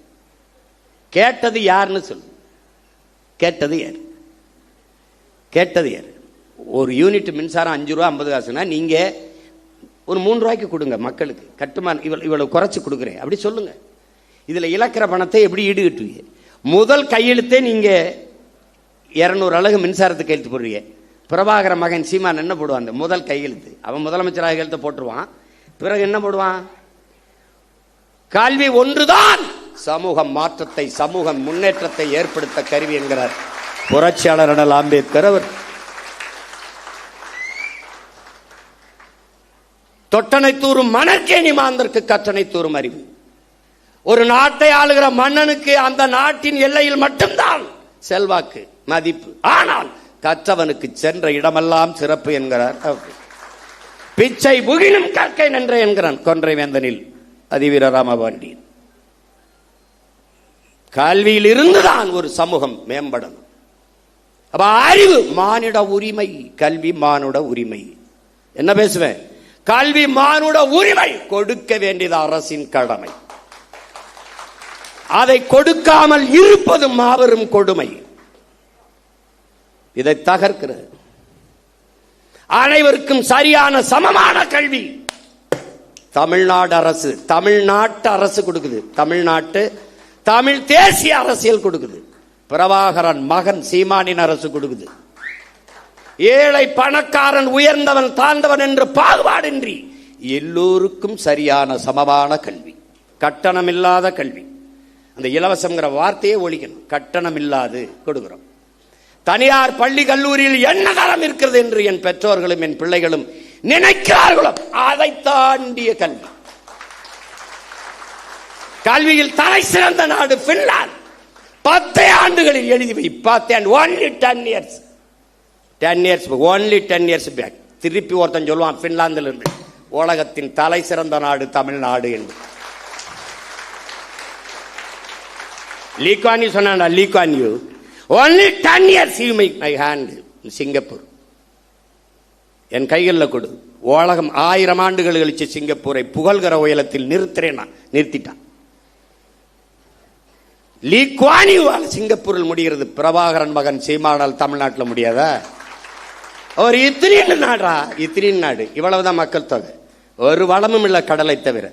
S2: கேட்டது யாருன்னு சொல்லு. கேட்டது யார்? கேட்டது யார்? ஒரு யூனிட் மின்சாரம் 5 ரூபா 50 காசுனா நீங்க ஒரு 3 ரூபாய்க்கு கொடுங்க மக்களுக்கு. கட்டுமான இவ்வளவு குறைச்சு கொடுக்குறேன் அப்படி சொல்லுங்க. இதுல இழக்கிற பணத்தை எப்படி ஈடுகட்டுவீங்க? முதல் கையெழுத்தே நீங்க 200 அலகு மின்சாரத்துக்கு கையெழுத்து போடுறீங்க. பிரபாகர மகன் சீமான் என்ன போடுவான்? அந்த முதல் கையெழுத்து அவன் முதலமைச்சராக கையெழுத்து போட்டுருவான். பிறகு என்ன போடுவான்? கல்வி ஒன்றுதான் சமூக மாற்றத்தை, சமூக முன்னேற்றத்தை ஏற்படுத்த கருவி என்கிறார் புரட்சியாளர் அண்ணல் அம்பேத்கர் அவர். தொட்டனை தூரும் மணற்கேணி மாந்தற்கு கற்றனை தூரும் அறிவு. ஒரு நாட்டை ஆளுகிற மன்னனுக்கு அந்த நாட்டின் எல்லையில் மட்டும்தான் செல்வாக்கு, மதிப்பு. ஆனால் கற்றவனுக்கு சென்ற இடமெல்லாம் சிறப்பு என்கிறார். பிச்சை புகினும் கற்கை நன்றே என்கிறான் கொன்றை வேந்தனில் அதிவீர ராமபாண்டியன். கல்வியில் இருந்துதான் ஒரு சமூகம் மேம்படும். அப்ப அறிவு மானிட உரிமை, கல்வி மானுட உரிமை. என்ன பேசுவேன்? கல்வி மானுட உரிமை, கொடுக்க வேண்டியது அரசின் கடமை. அதை கொடுக்காமல் இருப்பது மாபெரும் கொடுமை. இதை தகர்க்கிறது. அனைவருக்கும் சரியான சமமான கல்வி தமிழ்நாடு அரசு, தமிழ்நாட்டு அரசு கொடுக்குது. தமிழ் தேசிய அரசியல் கொடுக்குது. பிரபாகரன் மகன் சீமானின் அரசு கொடுக்குது. ஏழை பணக்காரன், உயர்ந்தவன் தாழ்ந்தவன் என்று பாகுபாடின்றி எல்லோருக்கும் சரியான சமமான கல்வி, கட்டணம் இல்லாத கல்வி. அந்த இலவசம்ங்கிற வார்த்தையே ஒழிக்கணும். கட்டணம் இல்லாது கொடுக்கிறோம். தனியார் பள்ளி கல்லூரியில் என்ன தரம் இருக்கிறது என்று என் பெற்றோர்களும் என் பிள்ளைகளும் நினைக்கிறார்களோ அதை தாண்டிய கல்வி. கல்வியில் தலை சிறந்த நாடு பின்லாந்து. 10 ஆண்டுகளில் எழுதி வை. 10 only 10 years. 10 years only 10 years back. திருப்பி ஒருத்தன் சொல்லுவான் பின்லாந்தில் இருந்து உலகத்தின் தலை சிறந்த நாடு தமிழ்நாடு என்று. லீக்வான் யூ சொன்னா, Lee Kuan Yew only 10 years you make my hand. Singapore என் கைகளில் கொடு. உலகம் 1000 ஆண்டுகள் கழிச்சு சிங்கப்பூரை புகழ்கிற உயரத்தில் நிறுத்திட்டான். லீக்வான் யூ சிங்கப்பூரில் முடிகிறது. பிரபாகரன் மகன் சீமானால் தமிழ்நாட்டில் முடியாதா? ஒரு இத்திரின் நாடு. இவ்வளவுதான் மக்கள் தொகை. ஒரு வளமும் இல்லை கடலை தவிர.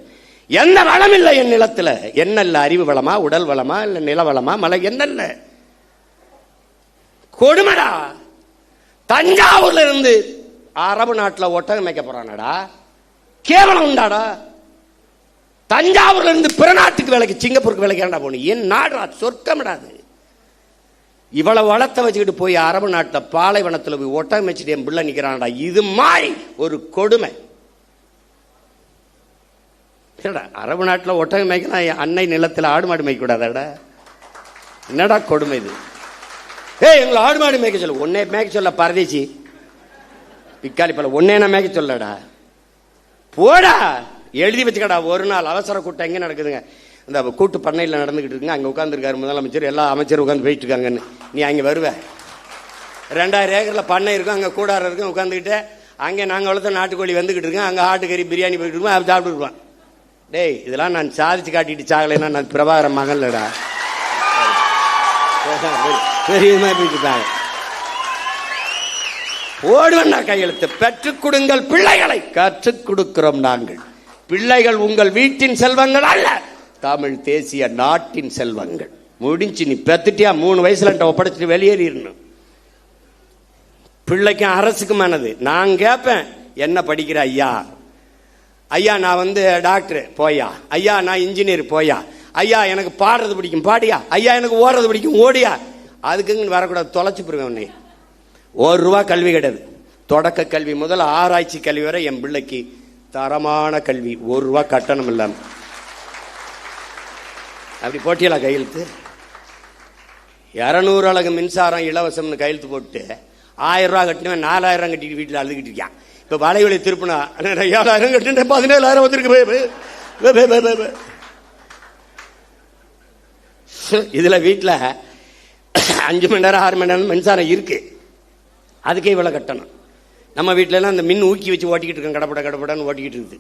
S2: எந்த வளம் இல்லை என் நிலத்துல. என்ன இல்ல? அறிவு வளமா, உடல் வளமா, இல்ல நில வளமா, மலை என்ன இல்ல? கொடுமடா. தஞ்சாவூர்ல இருந்து அரபு நாட்டில் ஒட்டகம் மேய்க்க போறானடா. கேவலம் உண்டாடா? தஞ்சாவூர்ல இருந்து பிற நாட்டுக்கு வேலைக்கு, சிங்கப்பூருக்கு வேலைக்கு ஏன்டா போகணும்? என் நாடுடா, சொர்க்கமிடாது. இவ்வளவு வளத்தை வச்சுக்கிட்டு போய் அரபு நாட்டில் பாலைவனத்தில் போய் ஒட்டகம் வச்சுட்டு என் பிள்ளை நிற்கிறான்டா. இது மாதிரி ஒரு கொடுமை. அரபு நாட்டில் ஒட்டகம் மேய்க்கலாம், அன்னை நிலத்தில் ஆடு மாடு மேய்க்க கூடாதாடா? என்னடா கொடுமை இது? எங்களை ஆடு மாடு மேய்க்க சொல்ல, ஒன்னே மேய்க்க சொல்ல பரதேசி பிக்காளி பல, ஒன்னே நான் மேய்க்க சொல்லடா. போடா, எழுதி வச்சுக்கடா. ஒரு நாள் அவசர கூட்டம் எங்கே நடக்குதுங்க? இந்த கூட்டு பண்ணையில் நடந்துகிட்டு இருக்குங்க. அங்கே உட்காந்துருக்காரு முதலமைச்சர், எல்லா அமைச்சரும் உட்காந்து போயிட்டு இருக்காங்கன்னு. நீ அங்கே வருவ. 2000 ஏக்கரில் பண்ணை இருக்கும், அங்கே கூடாரம் இருக்கும். உட்காந்துக்கிட்டு அங்கே நாங்கள் வளர்த்த நாட்டுக்கோழி வந்துக்கிட்டு இருக்கேன். அங்கே ஆட்டுக்கறி பிரியாணி போயிட்டு இருக்கோம், அதை சாப்பிட்டுருப்பான். டேய், இதெல்லாம் நான் சாதிச்சு காட்டிட்டு சாகலைன்னா நான் பிரபாகரன் மகன்லடா. பெரியமா போயிட்டு ஓடுவண்ணா கையெழுத்து. பெற்றுக் கொடுங்கள் பிள்ளைகளை. கற்றுக் கொடுக்கிறோம் நாங்கள். பிள்ளைகள் உங்கள் வீட்டின் செல்வங்கள் அல்ல, தமிழ் தேசிய நாட்டின் செல்வங்கள். முடிஞ்சு. நீ பெத்துட்டியா 3 வயசுல ஒப்படைச்சிட்டு வெளியேறிடணும். பிள்ளைக்கும் அரசுக்குமானது. நான் கேட்பேன், என்ன படிக்கிற ஐயா? ஐயா நான் டாக்டர் போயா. ஐயா நான் இன்ஜினியர் போயா. ஐயா எனக்கு பாடுறது பிடிக்கும் பாடியா. ஐயா எனக்கு ஓடுறது பிடிக்கும் ஓடியா. அதுக்குன்னு வரக்கூடாது, தொலைச்சு போடுவேன் உன்னை. ₹1 கல்வி கிடையாது. தொடக்க கல்வி முதல் ஆராய்ச்சி கல்வி வரை என் பிள்ளைக்கு தரமான கல்வி, ₹1 கட்டணம் இல்லாம. அப்படி போட்டியலா கையெழுத்து? 200 அலகு மின்சாரம் இலவசம்னு கையெழுத்து போட்டு ₹1000 கட்டினவன் 4000 கட்டிட்டு வீட்டில் அழுதுகிட்டு இருக்கான். இப்ப வலைவலி திருப்பினா 7000 கட்டின 17000 வந்திருக்கு. இதுல வீட்டில் 5 மணி நேரம் 6 மணி நேரம் மின்சாரம் இருக்கு, அதுக்கே இவ்வளவு கட்டணும். நம்ம வீட்டில எல்லாம் அந்த மின் ஊக்கி வச்சு ஓட்டிக்கிட்டு இருக்கோம், கடப்படன்னு ஓட்டிக்கிட்டு இருக்குது.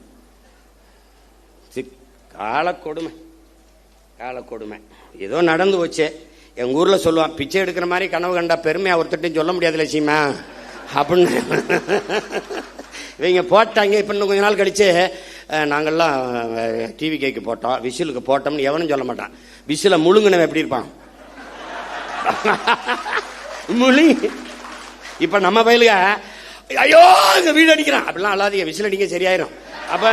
S2: காலக்கொடுமை ஏதோ நடந்து போச்சு. எங்க ஊர்ல சொல்லுவான், பிச்சை எடுக்கிற மாதிரி கனவு கண்டா பெருமையா ஒருத்தட்டையும் சொல்ல முடியாதுல்ல சீமா அப்படின்னு. இவங்க போட்டாங்க. இப்ப இன்னும் கொஞ்ச நாள் கழிச்சு நாங்கள்லாம் டிவி கேக்கு போட்டோம், விசிலுக்கு போட்டோம்னு எவனும் சொல்ல மாட்டான். விசில முழுங்கினவன் எப்படி இருப்பான்? இப்ப நம்ம பயிலுக ஐயோ இங்க வீடு அடிக்கிறான் அப்படிலாம் அல்லாதீங்க, விசில் அடிக்க சரியாயிரும். அப்ப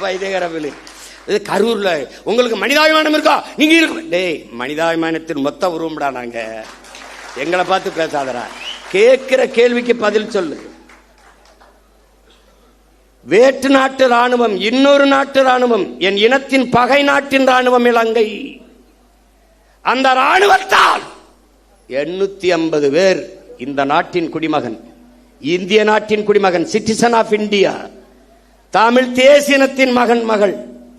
S2: வைத்தியகர பயிலு இது கரூர்ல உங்களுக்கு மனிதாபிமானம் இருக்கா நீங்க இருக்கு. டேய் மனிதாபிமானத்தின் மொத்த உருவம்டா நாங்க, எங்களை பார்த்து பேசாதரா. கேட்கிற கேள்விக்கு பதில் சொல்லு. வேற்று நாட்டு ராணுவம், இன்னொரு நாட்டு ராணுவம், என் இனத்தின் பகை நாட்டின் ராணுவம் இலங்கை. அந்த ராணுவத்தால் 850 பேர் இந்த நாட்டின் குடிமகன், இந்திய நாட்டின் குடிமகன், சிட்டிசன் ஆஃப் இந்தியா, தமிழ் தேசியனத்தின் மகன் மகள்.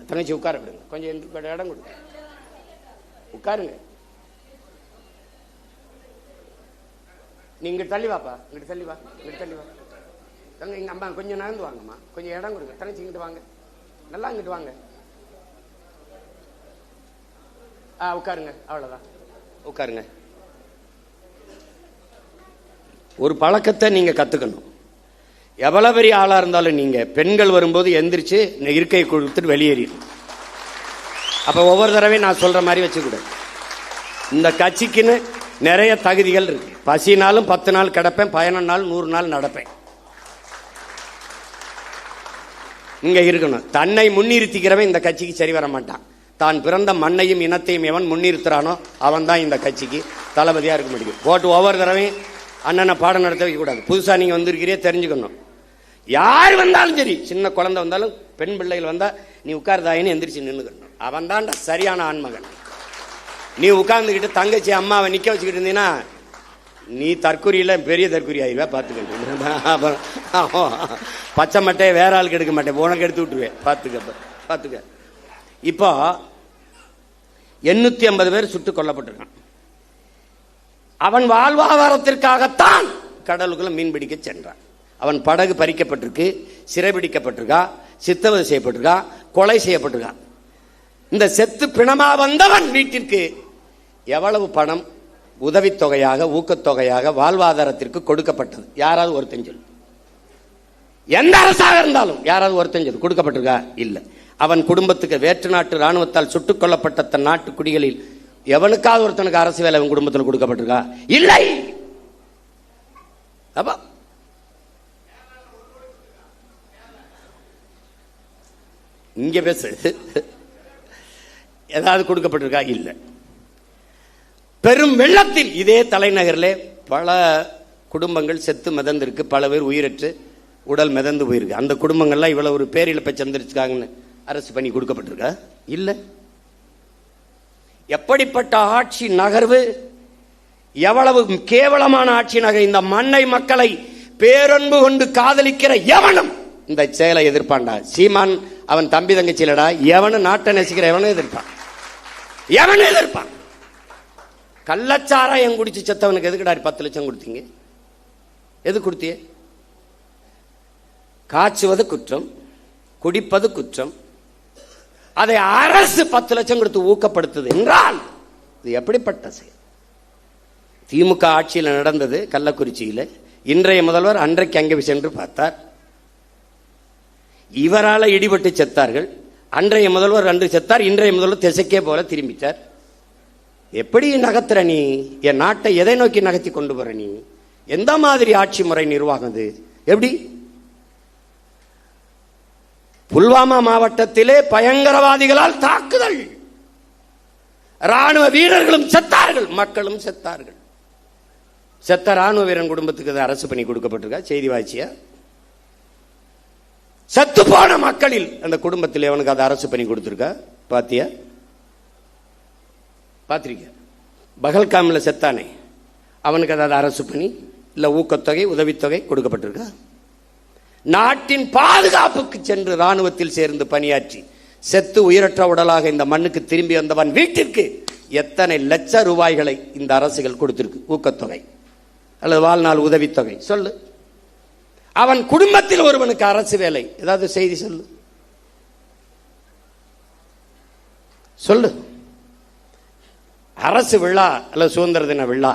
S2: தங்கச்சி உட்கார விடுங்க, கொஞ்சம் இடம் கொடுங்க, உட்காருங்க. நீங்க தள்ளி வாப்பா, இங்கிட்டு தள்ளி வா, இங்கிட்டு தள்ளி வா. தங்க எங்க அம்மா கொஞ்சம் நகர்ந்து வாங்கம்மா, கொஞ்சம் இடம் கொடுங்க. தங்கச்சி இங்கிட்டு வாங்க, நல்லா இங்கிட்டு வாங்க. உட்காருங்க, அவ்வளவுதான், உட்காருங்க. ஒரு பழக்கத்தை நீங்க கத்துக்கணும். எவ்வளவு பெரிய ஆளா இருந்தாலும் நீங்க பெண்கள் வரும்போது எந்திரிச்சு இருக்கை கொடுத்துட்டு வெளியேறிடும். அப்ப ஒவ்வொரு தடவையும் நான் சொல்ற மாதிரி வச்சுக்கூடாது. இந்த கட்சிக்குன்னு நிறைய தகுதிகள் இருக்கு. பசினாலும் 10 நாள் கிடப்பேன், 11 நாள் 100 நாள் நடப்பேன். இங்க இருக்கணும். தன்னை முன்னிறுத்திக்கிறவன் இந்த கட்சிக்கு சரி வர மாட்டான். தான் பிறந்த மண்ணையும் இனத்தையும் எவன் முன்னிறுத்துறானோ அவன் தான் இந்த கட்சிக்கு தளபதியா இருக்க முடியும். போட்டு ஒவ்வொரு தடவையும் அண்ணனை பாடம் நடத்த வைக்க கூடாது. புதுசா நீங்க வந்திருக்கிறீ தெரிஞ்சுக்கணும். யார் வந்தாலும் சரி, சின்ன குழந்தை வந்தாலும் பெண் பிள்ளைகள் வந்தா நீ உட்கார்தாயின்னு எந்திரிச்சு நின்னுக்கணும். அவன் தான் சரியான ஆண்மகன். நீ உட்கார்ந்துக்கிட்டு தங்கச்சி அம்மாவை நிக்க வச்சுக்கிட்டு இருந்தீங்கன்னா நீ தற்கொலையில பெரிய தற்கொலை ஆயிடுவா. பார்த்துக்க, பச்சை மட்டையை வேற ஆளுக்கு எடுக்க மாட்டேன், உனக்கு எடுத்து விட்டுருவேன். பார்த்துக்க. இப்போ 850 பேர் சுட்டுக் கொல்லப்பட்டிருக்கான். அவன் வாழ்வாதாரத்திற்காகத்தான் கடலுக்குள்ள மீன் பிடிக்க சென்றான். அவன் படகு பறிக்கப்பட்டிருக்கு, சிறைபிடிக்கப்பட்டிருக்கா, சித்தவதை செய்யப்பட்டிருக்கா, கொலை செய்யப்பட்டிருக்கான். இந்த செத்து பிணமா வந்தவன் வீட்டிற்கு எவ்வளவு பணம் உதவித்தொகையாக, ஊக்கத்தொகையாக, வாழ்வாதாரத்திற்கு கொடுக்கப்பட்டது? யாராவது ஒருத்தன் சொல்லு. எந்த அரசாக இருந்தாலும் யாராவது ஒருத்தன் சொல்லு கொடுக்கப்பட்டிருக்கா? இல்ல. அவன் குடும்பத்துக்கு வேற்று நாட்டு ராணுவத்தால் சுட்டுக் கொல்லப்பட்ட தன் நாட்டு குடிகளில் எவனுக்காவது ஒருத்தனுக்கு அரசு வேலை அவன் குடும்பத்தில் கொடுக்கப்பட்டிருக்கா? இல்லை. அப்ப இங்க பேசு, ஏதாவது கொடுக்கப்பட்டிருக்கா? இல்ல. பெரும் வெள்ளத்தில் இதே தலைநகரிலே பல குடும்பங்கள் செத்து மிதந்திருக்கு, பல பேர் உயிரற்று உடல் மிதந்து போயிருக்கு. அந்த குடும்பங்கள்லாம் இவ்வளவு ஒரு பேரிழப்பை சந்திரிச்சுக்காங்கன்னு அரசு பண்ணி கொடுக்கப்பட்டிருக்கா? இல்ல. எப்படிப்பட்ட ஆட்சி நகர்வு, எவ்வளவு கேவலமான ஆட்சி நகர். இந்த மண்ணை மக்களை பேரன்பு கொண்டு காதலிக்கிற எவனும் இந்த செயலை எதிர்ப்பான்டா. சீமான் அவன் தம்பி தங்கச்சிலடா, எவனும் நாட்டை நேசிக்கிற எவனும் எதிர்ப்பான், எவனும் எதிர்ப்பான். கள்ளச்சாராயம் குடிச்சு செத்தவனுக்கு எதுக்குடா 10 லட்சம் கொடுத்தீங்க? எது கொடுத்திய? காய்ச்சுவது குற்றம், குடிப்பது குற்றம். அதை அரசு 10 லட்சம் கொடுத்து ஊக்கப்படுத்துது என்றால் இது எப்படிப்பட்ட செயல்? திமுக ஆட்சியில் நடந்தது கள்ளக்குறிச்சியில். இன்றைய முதல்வர் அன்றைக்கு அங்கே சென்று பார்த்தார். இவரால் இடிபட்டு செத்தார்கள். அன்றைய முதல்வர் அன்று செத்தார், இன்றைய முதல்வர் திசைக்கே போல திரும்பிட்டார். எப்படி நகர்த்துற நீ? என் நாட்டை எதை நோக்கி நகர்த்தி கொண்டு போற நீ? எந்த மாதிரி ஆட்சி முறை நிர்வாகம் இது? எப்படி? புல்வாமா மாவட்டத்திலே பயங்கரவாதிகளால் தாக்குதல், ராணுவ வீரர்களும் செத்தார்கள், மக்களும் செத்தார்கள். செத்த ராணுவ வீரன் குடும்பத்துக்கு அரசு பண்ணி கொடுக்கப்பட்டிருக்கா? செய்தி வாய்ச்சியா? செத்து போன மக்களில் அந்த குடும்பத்தில் அவனுக்கு அதை அரசு பண்ணி கொடுத்திருக்கா? பாத்தியா? பாத்திரிக்க. பகல்காம்ல செத்தானே அவனுக்கு அதை அரசு பண்ணி இல்ல ஊக்கத்தொகை உதவித்தொகை கொடுக்கப்பட்டிருக்கா? நாட்டின் பாதுகாப்புக்கு சென்று ராணுவத்தில் சேர்ந்து பணியாற்றி செத்து உயிரற்ற உடலாக இந்த மண்ணுக்கு திரும்பி வந்தவன் வீட்டிற்கு எத்தனை லட்ச ரூபாய்களை இந்த அரசுகள் கொடுத்திருக்கு ஊக்கத்தொகை அல்லது வாழ்நாள் உதவித்தொகை? சொல்லு. அவன் குடும்பத்தில் ஒருவனுக்கு அரசு வேலை, ஏதாவது செய்தி சொல்லு, சொல்லு. அரசு விழா அல்லது சுதந்திர தின விழா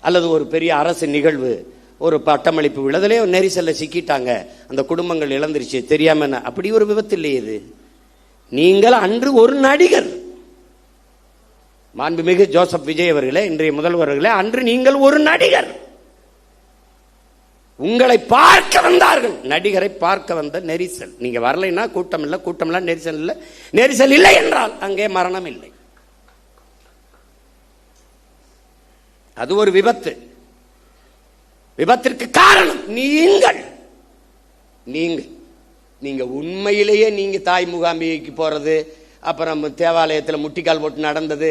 S2: அல்லது ஒரு பெரிய அரசு நிகழ்வு, ஒரு பட்டமளிப்பு விழாவிலே நெரிசல்ல சிக்கிட்டாங்க, அந்த குடும்பங்கள் இழந்துருச்சு தெரியாம. அப்படி ஒரு விபத்து இல்லையே இது. நீங்கள் அன்று ஒரு நடிகர், மாண்புமிகு ஜோசப் விஜய் அவர்களே, இன்றைய முதல்வர்களே, அன்று நீங்கள் ஒரு நடிகர், உங்களை பார்க்க வந்தார்கள். நடிகரை பார்க்க வந்த நெரிசல். நீங்க வரலைன்னா கூட்டம் இல்லை, கூட்டம் இல்லை, நெரிசல் இல்லை. நெரிசல் இல்லை என்றால் அங்கே மரணம் இல்லை. அது ஒரு விபத்து. விபத்திற்கு காரணம் நீங்கள். நீங்க உண்மையிலேயே நீங்க தாய் முகாம்பிக்கு போறது, அப்புறம் தேவாலயத்தில் முட்டிக்கால் போட்டு நடந்தது,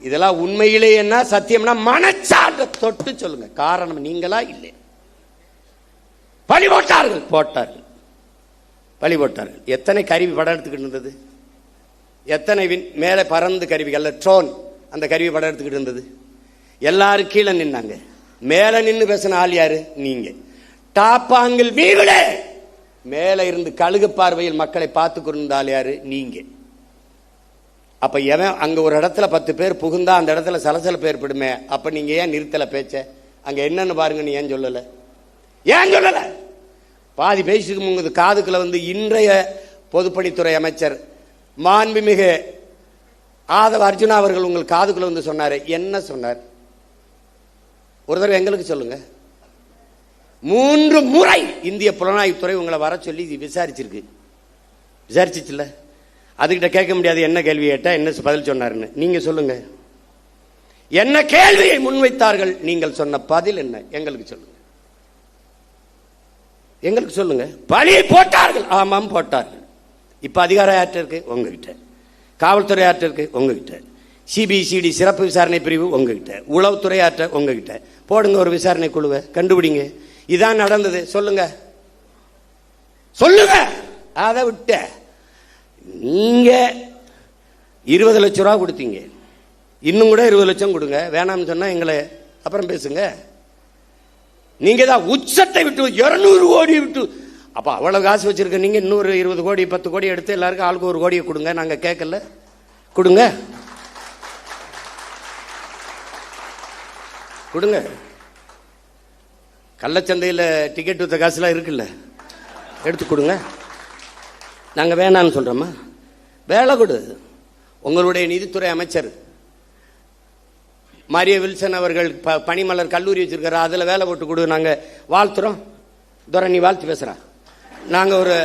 S2: இதெல்லாம் உண்மையிலேயே சத்தியம்னா மனச்சான்று தொட்டு சொல்லுங்க. காரணம் நீங்களா இல்லை. பழி போட்டார்கள். பழி போட்டார்கள். எத்தனை கருவி படம் எடுத்துக்கிட்டு இருந்தது? எத்தனை மேலே பறந்து கருவிகள், ட்ரோன், அந்த கருவி படம் எடுத்துக்கிட்டு இருந்தது. எல்லாரும் கீழே நின்னாங்க. மேல நின்று பேசின ஆள் யாரு? நீங்க. டாப்பாங்கில் வீடு மேல இருந்து கழுகு பார்வையில் மக்களை பார்த்து கொண்டிருந்த ஆள் யாரு? நீங்க. அப்ப எவன் அங்க ஒரு இடத்துல 10 பேர் புகுந்தா அந்த இடத்துல சலசலப்பு ஏற்படுமே. அப்ப நீங்க ஏன் நிறுத்தல பேச்ச? அங்க என்னன்னு பாருங்க. நீ ஏன் சொல்லல? பாதி பேசிக்கு உங்க காதுக்குள்ள வந்து இன்றைய பொதுப்பணித்துறை அமைச்சர் மாண்புமிகு ஆதவ அர்ஜுனா அவர்கள் உங்கள் காதுக்குள்ள வந்து சொன்னாரு. என்ன சொன்னார்? ஒரு தடவை எங்களுக்கு சொல்லுங்க. 3 முறை இந்திய புலனாய்வுத்துறை உங்களை வர சொல்லி விசாரிச்சுல. அதுகிட்ட கேட்க முடியாது. என்ன கேள்வி கேட்டா என்ன பதில் சொன்னாருன்னு நீங்க சொல்லுங்க. என்ன கேள்வியை முன்வைத்தார்கள்? நீங்கள் சொன்ன பதில் என்ன? எங்களுக்கு சொல்லுங்க. பழியை போட்டார்கள். ஆமாம் போட்டார்கள். இப்ப அதிகாரம் யார்கிட்ட இருக்கு? உங்ககிட்ட. காவல்துறை யார்கிட்ட இருக்கு? உங்ககிட்ட. சிபிசிடி சிறப்பு விசாரணை பிரிவு உங்ககிட்ட. உளவுத்துறை யார்கிட்ட? உங்ககிட்ட. போடுங்க ஒரு விசாரணை குழுவை, கண்டுபிடிங்க. இதான் நடந்தது. சொல்லுங்க. அதை விட்ட நீங்க 20 லட்சம் ரூபா கொடுத்தீங்க. இன்னும் கூட 20 லட்சம் கொடுங்க. வேணாம்னு சொன்னா எங்களை அப்புறம் பேசுங்க. நீங்க தான் உச்சத்தை விட்டு 200 கோடி விட்டு, அப்ப அவ்வளவு காசு வச்சிருக்க நீங்க இன்னொரு 20 கோடி 10 கோடி எடுத்து எல்லாருக்கும் ஆளுக்கு 1 கோடியை கொடுங்க. நாங்க கேட்கல, கொடுங்க. கள்ளச்சந்தையில் டிக்கெட் வித்த காசுலாம் இருக்குல்ல, எடுத்து கொடுங்க. நாங்க வேணான்னு சொல்றோமா? வேலை கொடு. உங்களுடைய நிதித்துறை அமைச்சர் மாரிய வில்சன் அவர்கள் பனிமலர் கல்லூரி வச்சிருக்காரு, அதுல வேலை போட்டு கொடு. நாங்க வாழ்த்துறோம். நீ வாழ்த்து பேசுறா. நாங்க ஒரு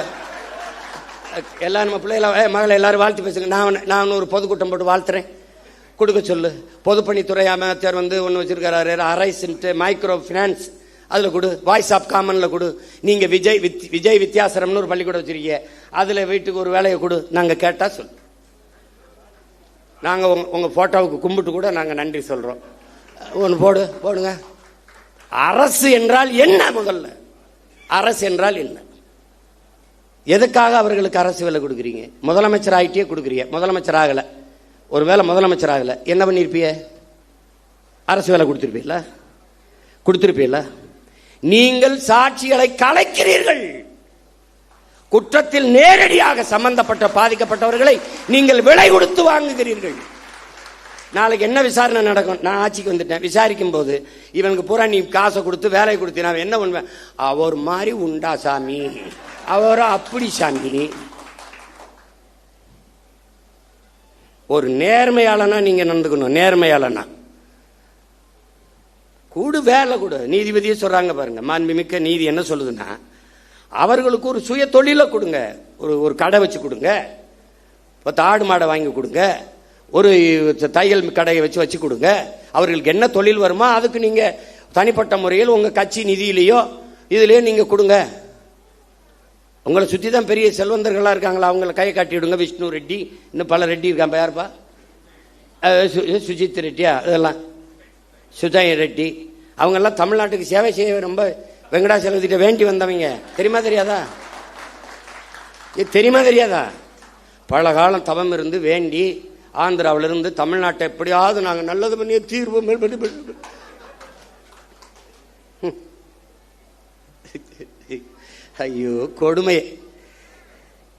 S2: எல்லாரும் நம்ம பிள்ளைகள மகளை எல்லாரும் வாழ்த்து பேசுங்க. நான் ஒரு பொதுக்கூட்டம் போட்டு வாழ்த்துறேன். கொடுக்க சொல்லு. பொதுப்பணித்துறை அமைச்சர் வந்து ஒன்று வச்சிருக்காரு, அரைஸ் மைக்ரோ பினான்ஸ், அதுல கொடு. வாய்ஸ் ஆஃப் காமன்ல கொடு. நீங்க விஜய் வித்தியாசரம்னு ஒரு பள்ளிக்கூடம் வச்சிருக்கீங்க, அதுல வீட்டுக்கு ஒரு வேலையை கொடு. நாங்க கேட்டா சொல்லு. நாங்க உங்க போட்டோவுக்கு கும்பிட்டு கூட நாங்க நன்றி சொல்றோம். ஒன்று போடுங்க. அரசு என்றால் என்ன? முதல்ல அரசு என்றால் என்ன? எதுக்காக அவர்களுக்கு அரசு வேலை கொடுக்குறீங்க? முதலமைச்சர் ஆகிட்டே கொடுக்குறீங்க. முதலமைச்சர் ஆகல, ஒருவேளை முதலமைச்சர் ஆகல, என்ன பண்ணிருப்பிய? அரசு வேலை கொடுத்திருப்பீங்களா? நீங்கள் சாட்சிகளை கலைக்கிறீர்கள். குற்றத்தில் நேரடியாக சம்பந்தப்பட்ட பாதிக்கப்பட்டவர்களை நீங்கள் விலை கொடுத்து வாங்குகிறீர்கள். நாளைக்கு என்ன விசாரணை நடக்கும்? நான் ஆட்சிக்கு வந்துட்டேன். விசாரிக்கும் போது இவனுக்கு பூரா நீ காசை கொடுத்து வேலை கொடுத்து நான் என்ன பண்ணுவேன்? அவர் மாதிரி உண்டா சாமி, அவரோ அப்படி சாமி. ஒரு நேர்மையாளனா நீங்க நடந்துக்கணும். நேர்மையாளனா கூடு, வேலை கொடு. நீதிபதியே சொல்றாங்க பாருங்க, மாண்புமிக்க நீதி என்ன சொல்லுதுன்னா, அவர்களுக்கு ஒரு சுய தொழிலை கொடுங்க. ஒரு கடை வச்சு கொடுங்க, 10 ஆடு மாடை வாங்கி கொடுங்க, ஒரு தையல் கடையை வச்சு கொடுங்க. அவர்களுக்கு என்ன தொழில் வருமோ அதுக்கு நீங்க தனிப்பட்ட முறையில் உங்க கட்சி நிதியிலேயோ இதுலயோ நீங்க கொடுங்க. உங்களை சுத்தி தான் பெரிய செல்வந்தர்களா இருக்காங்களா, அவங்களை கையை காட்டி விடுங்க. விஷ்ணு ரெட்டி, இன்னும் பல ரெட்டி இருக்கான். யாருப்பா? சுஜித் ரெட்டியா, இதெல்லாம் சுஜய் ரெட்டி, அவங்க எல்லாம் தமிழ்நாட்டுக்கு சேவை செய்ய ரொம்ப வெங்கடாச்சலத்திட்ட வேண்டி வந்தவங்க. தெரியுமா தெரியாதா? பல காலம் தவம் இருந்து வேண்டி ஆந்திராவில இருந்து தமிழ்நாட்டை எப்படியாவது நாங்க நல்லது பண்ணி தீர்வு. ஐயோ கொடுமை.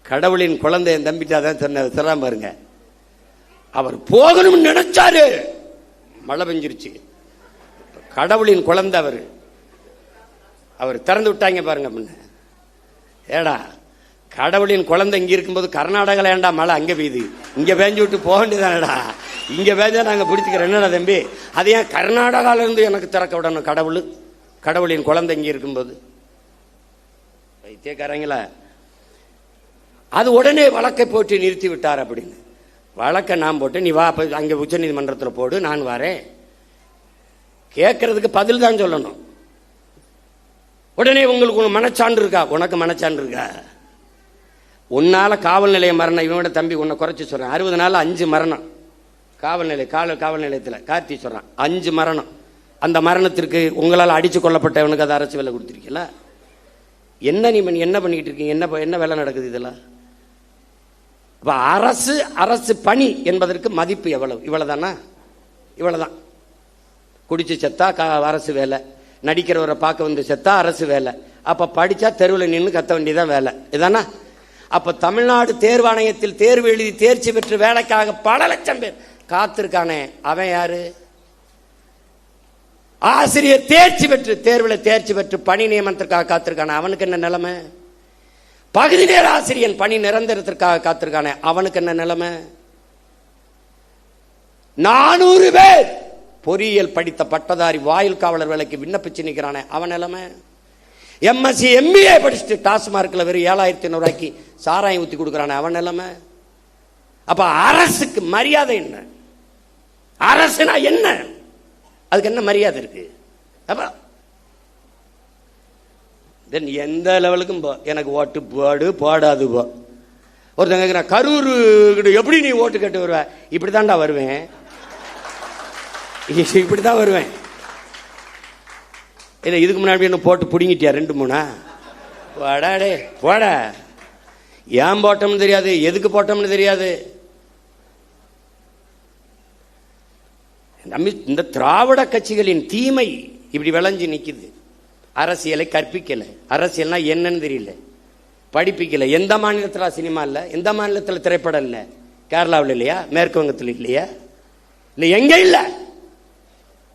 S2: கடவுளின் குழந்தை என் தம்பிட்டா தான் சொன்ன பாருங்க. அவர் போகணும்னு நினைச்சாரு, மழை பெஞ்சிருச்சு. கடவுளின் குழந்தை அவர் திறந்து விட்டாங்க பாருங்க. முன்ன ஏடா கடவுளின் குழந்தை இங்க இருக்கும்போது கர்நாடகால ஏண்டா மழை அங்க பெய்யுது, இங்க பேஞ்சு விட்டு போக வேண்டியதானடா, இங்க பேஞ்சா நாங்க பிடிச்சிக்கிறோம் என்னடா தம்பி, அது ஏன் கர்நாடகால இருந்து எனக்கு திறக்க விடணும் கடவுள், கடவுளின் குழந்தை இங்க இருக்கும்போது? வைத்தியக்காரங்களா, அது உடனே வழக்கை போட்டு நிறுத்தி விட்டார் அப்படின்னு. வழக்கை நான் போட்டு நீ வா அங்க உச்ச நீதிமன்றத்தில் போடு, நான் வரேன், கேட்கறதுக்கு பதில் தான் சொல்லணும். உடனே உங்களுக்கு மனச்சான்று இருக்கா? உனக்கு மனச்சான்று இருக்கா? உன்னால காவல் நிலைய மரணம், இவனோட தம்பி உன்னை குறைச்சி சொல்றேன், 60 நாள் 5 மரணம் காவல் நிலையத்தில் கார்த்தி சொல்றான், 5 மரணம். அந்த மரணத்திற்கு உங்களால் அடிச்சு கொல்லப்பட்டவனுக்கு அது அரசு வேலை கொடுத்துருக்கீங்களா? என்ன நீ என்ன பண்ணிக்கிட்டு இருக்கீங்க? என்ன வேலை நடக்குது இதெல்லாம்? அரசு பணி என்பதற்கு மதிப்பு எவ்வளவு? இவ்வளவுதானா? இவ்வளவுதான். குடிச்சு செத்தா அரசு வேலை, நடிக்கிறவரை பார்க்க வந்து செத்தா அரசு வேலை, அப்ப படிச்சா தெருவில் நின்று கத்த வேண்டியதான் வேலை, இதானா? அப்ப தமிழ்நாடு தேர்வாணையத்தில் தேர்வு எழுதி தேர்ச்சி பெற்று வேலைக்காக பல லட்சம் பேர் காத்திருக்கானே, அவன் யாரு? ஆசிரியர் தேர்ச்சி பெற்று தேர்வில் தேர்ச்சி பெற்று பணி நியமனத்திற்காக காத்திருக்கானே, அவனுக்கு என்ன நிலைமை? பகுதி நேர ஆசிரியன் பணி நிரந்தரத்திற்காக காத்திருக்கானே, அவனுக்கு என்ன நிலைமை? 400 பேர் பொறியியல் படித்த பட்டதாரி வாயில் காவலர் வேலைக்கு விண்ணப்பிச்சு நிற்கிறானே, அவன் நிலைமை? எம்எஸ்சி எம்பிஏ படிச்சுட்டு டாஸ்மார்க்ல வெறும் 7,500 ரூபாய்க்கு சாராயம் ஊத்தி கொடுக்கறானே, அவன் நிலைமை? அப்ப அரசுக்கு மரியாதை என்ன? அரசுனா என்ன? அதுக்கு என்ன மரியாதை இருக்கு? அப்ப எந்த லெவலுக்கும் எனக்கு ஓட்டு போடு போடாது போ. ஒருத்தங்க கரூர் எப்படி நீ ஓட்டு கேட்டு வருவ? இப்படித்தான்டா வருவேன், இப்படித்தான் வருவேன். இல்லை இதுக்கு முன்னாடி என்ன போட்டு பிடிங்கிட்டியா 2-3? போடாடே போட. ஏன் போட்டோம்னு தெரியாது, எதுக்கு போட்டோம்னு தெரியாது. இந்த திராவிட கட்சிகளின் தீமை இப்படி விளைஞ்சு நிக்குது. அரசியலை கற்பிக்கல, அரசியல்னா என்னன்னு தெரியல, படிப்பிக்கல. எந்த மாநிலத்தில் சினிமா இல்ல, எந்த மாநிலத்தில் திரைப்படம் இல்ல? கேரளாவில் இல்லையா? மேற்கு வங்கத்தில் இல்லையா? இல்லை எங்க இல்ல?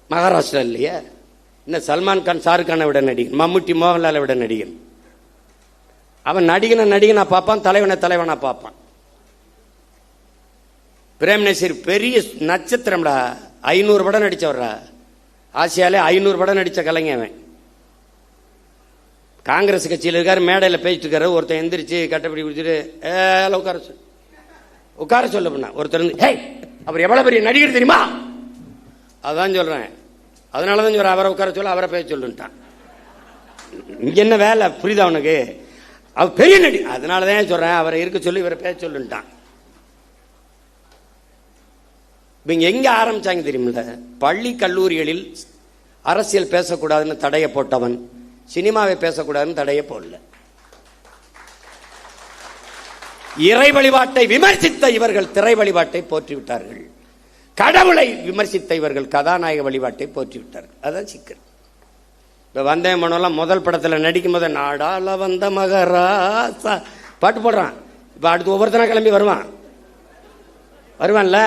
S2: மகாராஷ்டிரா இல்லையா? இன்னும் சல்மான் கான் ஷாருக் கானை விட நடிகன், மம்முட்டி மோகன்லாலை விட நடிகன். அவன் நடிகனா பார்ப்பான், தலைவனா பார்ப்பான். பிரேம் நசீர் பெரிய நட்சத்திரம்டா, 500 படம் நடிச்சவர்ரா, ஆசியாலே 500 படம் நடிச்ச கலைஞன். காங்கிரஸ் கட்சியில் இருக்காரு, மேடையில் பேசிட்டு இருக்காரு. ஒருத்தன் எந்திரிச்சு கட்டப்படி குடிச்சிட்டு உட்கார சொல்ல பண்ண ஒருத்தர் அவர் எவ்வளவு பெரிய நடிகர் தெரியுமா? அதான் சொல்றேன், அதனாலதான் சொல்றேன், அவரை உட்கார சொல்ல, அவரை பேச சொல்லுட்டான். இங்க என்ன வேலை புரியுதா அவனுக்கு? அவர் பெரிய நடிகர், அதனாலதான் சொல்றேன், அவரை இருக்க சொல்லி இவரை பேச சொல்லுட்டான். இவங்க எங்க ஆரம்பிச்சாங்க தெரியுமில்ல? பள்ளி கல்லூரிகளில் அரசியல் பேசக்கூடாதுன்னு தடைய போட்டவன் சினிமாவை பேசக்கூடாதுன்னு தடைய போடல. இறை வழிபாட்டை விமர்சித்த இவர்கள் திரை வழிபாட்டை போற்றிவிட்டார்கள். கடவுளை விமர்சித்த இவர்கள் கதாநாயக வழிபாட்டை போற்றிவிட்டார்கள். அதான் சிக்கல். இப்ப வந்தே மனோலாம் முதல் படத்துல நடிக்கும் போது நாடால வந்த மகராசா பாட்டு போடுறான். இப்ப அடுத்து ஒவ்வொருத்தனா கிளம்பி வருவான்ல.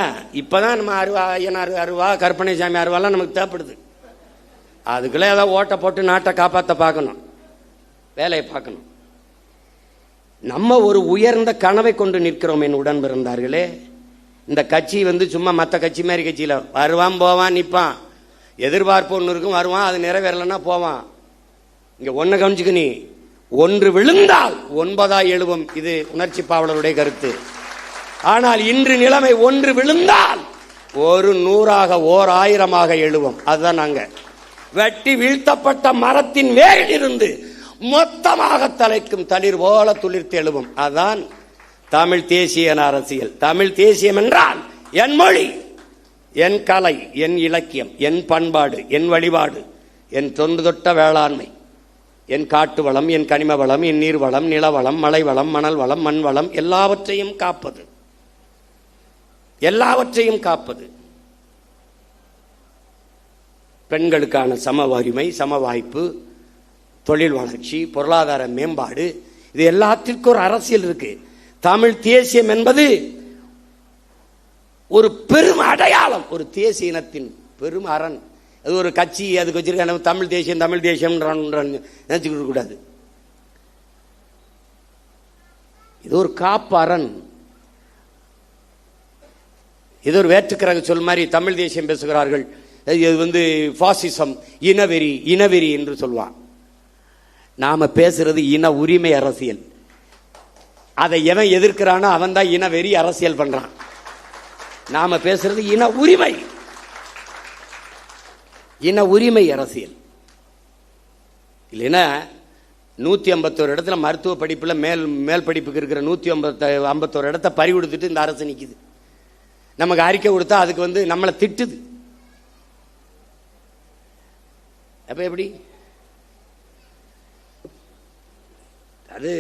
S2: இப்பதான் நம்ம ஐயனார் அருவா, கற்பனை சாமி அருவாலாம் நமக்கு தேவைப்படுது. அதுக்குள்ள ஏதாவது ஓட்ட போட்டு நாட்டை காப்பாற்ற பார்க்கணும், வேலையை பார்க்கணும். நம்ம ஒரு உயர்ந்த கனவை கொண்டு நிற்கிறோம் என் உடன் பிறந்தார்களே. இந்த கட்சி சும்மா மற்ற கட்சி மாதிரி கட்சியில வருவான் போவான் நிற்பான், எதிர்பார்ப்பு ஒன்று இருக்கும், வருவான், அது நிறைவேறலன்னா போவான். இங்க ஒன்ன கவனிச்சுக்க, நீ ஒன்று விழுந்தால் 9 எழுவும். இது உணர்ச்சி பாவலருடைய கருத்து. ஆனால் இன்று நிலைமை ஒன்று விழுந்தால் 100 ஓர் 1000 எழுவோம். அதுதான் நாங்க வெட்டி வீழ்த்தப்பட்ட மரத்தின் வேரிலிருந்து மொத்தமாக தலைக்கும் தளிர் போல துளிர்த்து எழுவும். அதான் தமிழ் தேசிய அரசியல். தமிழ் தேசியம் என்றால் என் மொழி, என் கலை, என் இலக்கியம், என் பண்பாடு, என் வழிபாடு, என் தொன்று தொட்ட வேளாண்மை, என் காட்டு வளம், என் கனிம வளம், என் நீர் வளம், நிலவளம், மலை வளம், மணல் வளம், மண் வளம், எல்லாவற்றையும் காப்பது, எல்லாவற்றையும் காப்பது. பெண்களுக்கான சம உரிமை, சம வாய்ப்பு, தொழில் வளர்ச்சி, பொருளாதார மேம்பாடு, இது எல்லாத்திற்கும் ஒரு அரசியல் இருக்கு. தமிழ் தேசியம் என்பது ஒரு பெரும் அடையாளம், ஒரு தேசிய இனத்தின் பெரும் அரண். அது ஒரு கட்சி அதுக்கு வச்சிருக்க தமிழ் தேசியம் நினைச்சுக்கிட்டு கூடாது. இது ஒரு காப்பாரன். இது ஒரு வேற்றுக்கிரக சொல் மாதிரி தமிழ் தேசியம் பேசுகிறார்கள். இது பாசிசம், இனவெறி, இனவெறி என்று சொல்லுவான். நாம பேசுறது இன உரிமை அரசியல். அதை எவன் எதிர்க்கிறானோ அவன் தான் இனவெறி அரசியல் பண்றான். நாம பேசுறது இன உரிமை, இன உரிமை அரசியல். இல்லைன்னா 151 இடத்துல மருத்துவ படிப்புல மேல் படிப்புக்கு இருக்கிற 151 இடத்த பறி கொடுத்துட்டு இந்த அரசு நிக்குது. நமக்கு அறிக்கை கொடுத்தா அதுக்கு நம்மளை திட்டுது. அப்ப எப்படி? அது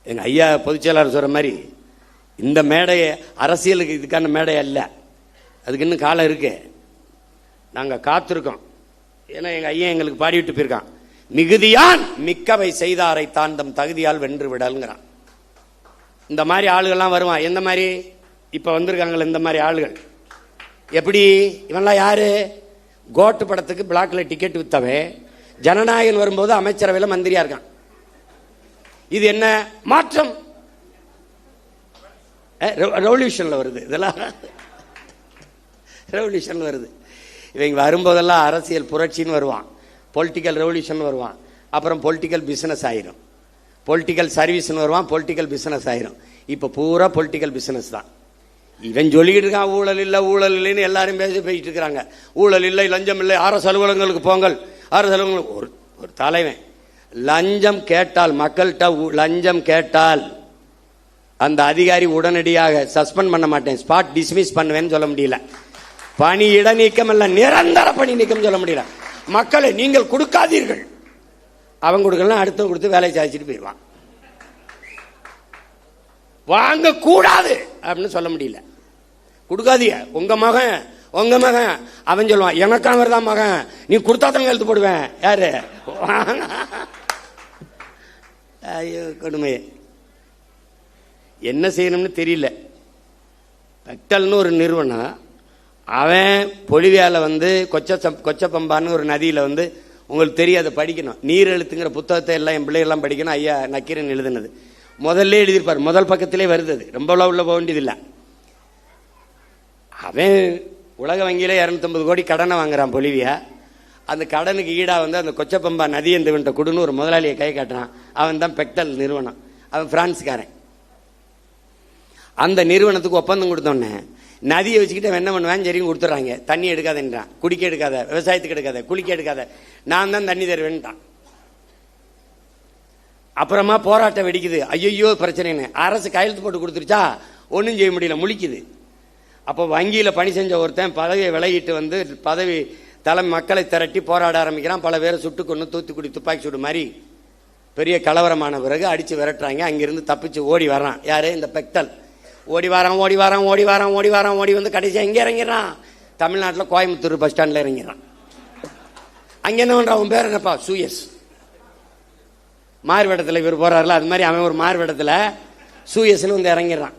S2: எங்க ஐயா பொதுச் செயலாளர் சொல்ற மாதிரி இந்த மேடை அரசியலுக்கு இதுக்கான மேடை அல்ல. அதுக்கு இன்னும் காலம் இருக்கு. நாங்க காத்திருக்கோம். ஏன்னா எங்க ஐயா எங்களுக்கு பாடிவிட்டு போயிருக்கான், மிகுதியான் மிக்கவை செய்தாரை தாண்டம் தகுதியால் வென்று விடல்ங்கிறான். இந்த மாதிரி ஆளுகள்லாம் வருவான். எந்த மாதிரி இப்ப வந்திருக்காங்களே இந்த மாதிரி ஆளுகள். எப்படி? இவன்லாம் யாரு? கோட்டு படத்துக்கு பிளாக்ல டிக்கெட் வித்தவன் ஜனநாயகன் வரும்போது அமைச்சரவையில் மந்திரியா இருக்கான். இது என்ன மாற்றம்? ரெவல்யூஷன்ல வருது. இதெல்லாம் ரெவல்யூஷன் வருது. இவங்க வரும்போதெல்லாம் அரசியல் புரட்சின்னு வருவான், பொலிட்டிக்கல் ரெவல்யூஷன் வருவான், அப்புறம் பொலிட்டிக்கல் பிசினஸ் ஆயிரும், பொலிட்டிக்கல் சர்வீஸ்னு வருவான், பொலிட்டிக்கல் பிசினஸ் ஆயிரும். இப்ப பூரா பொலிட்டிக்கல் பிசினஸ் தான். இவன் சொல்லிக்கிட்டு இருக்கான் ஊழல் இல்லை ஊழல் இல்லைன்னு எல்லாரும் பேசிட்டு இருக்கிறாங்க. ஊழல் இல்லை, லஞ்சம் இல்லை, அரசு அலுவலகங்களுக்கு போங்கள். அரசு அலுவலகங்களுக்கு ஒரு தலைவன் லஞ்சம் கேட்டால், மக்கள்கிட்ட லஞ்சம் கேட்டால் அந்த அதிகாரி உடனடியாக சஸ்பெண்ட் பண்ண மாட்டேன், ஸ்பாட் டிஸ்மிஸ் பண்ணுவேன்னு சொல்ல முடியல. பணி இடைநீக்கம் இல்ல, நிரந்தர பணி நீக்கம் சொல்ல முடியல. மக்களை நீங்கள் கொடுக்காதீர்கள், அவன் கொடுக்கலாம், அடுத்த கொடுத்து வேலையை சாதிச்சுட்டு போயிடுவான். வாங்க கூடாது அப்படின்னு சொல்ல முடியல. கொடுக்காதீங்க. உங்க மகன் அவன் சொல்லுவான், எனக்கு அவர் தான் மகன், நீ கொடுத்தா தான் எழுத்து போடுவேன். யாரு? ஐயோ கொடுமை. என்ன செய்யணும்னு தெரியல. பெக்டல்னு ஒரு நிறுவனம், அவன் பொலிவியால கொச்சப்பம்பான்னு ஒரு நதியில உங்களுக்கு தெரியாத படிக்கணும், நீர் எழுத்துங்கிற புத்தகத்தை எல்லாம் என் பிள்ளைகள்லாம் படிக்கணும். ஐயா நக்கீரன் எழுதுனது முதல்ல எழுதியிருப்பார், முதல் பக்கத்திலே வருது, ரொம்ப உள்ள போக வேண்டியதில்லை. அவன் உலக வங்கியில 250 கோடி கடனை வாங்குறான் பொலிவியா. அந்த கடனுக்கு ஈடா அந்த கொச்சப்பம்பா நதி எந்த குடுன்னு ஒரு முதலாளியை கை காட்டுறான். அவன் தான் பெக்டல் நிறுவனம். அவன் பிரான்ஸ்காரன். அந்த நிறுவனத்துக்கு ஒப்பந்தம் கொடுத்தோன்னே நதியை வச்சுக்கிட்டு அவன் என்ன பண்ணுவான், சரியும் கொடுத்துட்றாங்க. தண்ணி எடுக்காதன்றான், குடிக்க எடுக்காத, விவசாயத்துக்கு எடுக்காத, குளிக்க எடுக்காத, நான் தான் தண்ணி தருவேன்ட்டான். அப்புறமா போராட்டம் வெடிக்குது. ஐயோ பிரச்சனைன்னு அரசு கையெழுத்து போட்டு கொடுத்துருச்சா, ஒன்றும் செய்ய முடியல, முழிக்குது. அப்போ வங்கியில் பணி செஞ்ச ஒருத்தன் பதவியை விலகிட்டு பதவி தலைமை மக்களை திரட்டி போராட ஆரம்பிக்கிறான். பல பேரை சுட்டு கொண்டு தூத்துக்குடி துப்பாக்கி சூடு மாதிரி பெரிய கலவரமான பிறகு அடிச்சு விரட்டுறாங்க. அங்கிருந்து தப்பிச்சு ஓடி வர்றான். யாரு? இந்த பெக்டல். ஓடி வந்து கடைசியா எங்க இறங்கிறான்? தமிழ்நாட்டில் கோயம்புத்தூர் பஸ் ஸ்டாண்ட்ல இறங்கிறான். அங்க என்ன பண்றான்? அவன் பேர் என்னப்பா? சூயஸ். மார்வேடத்தில் இவர் போறாருல, அது மாதிரி அவன் ஒரு மார்வேடத்தில் சூயஸ்ன்னு இறங்கிடுறான்.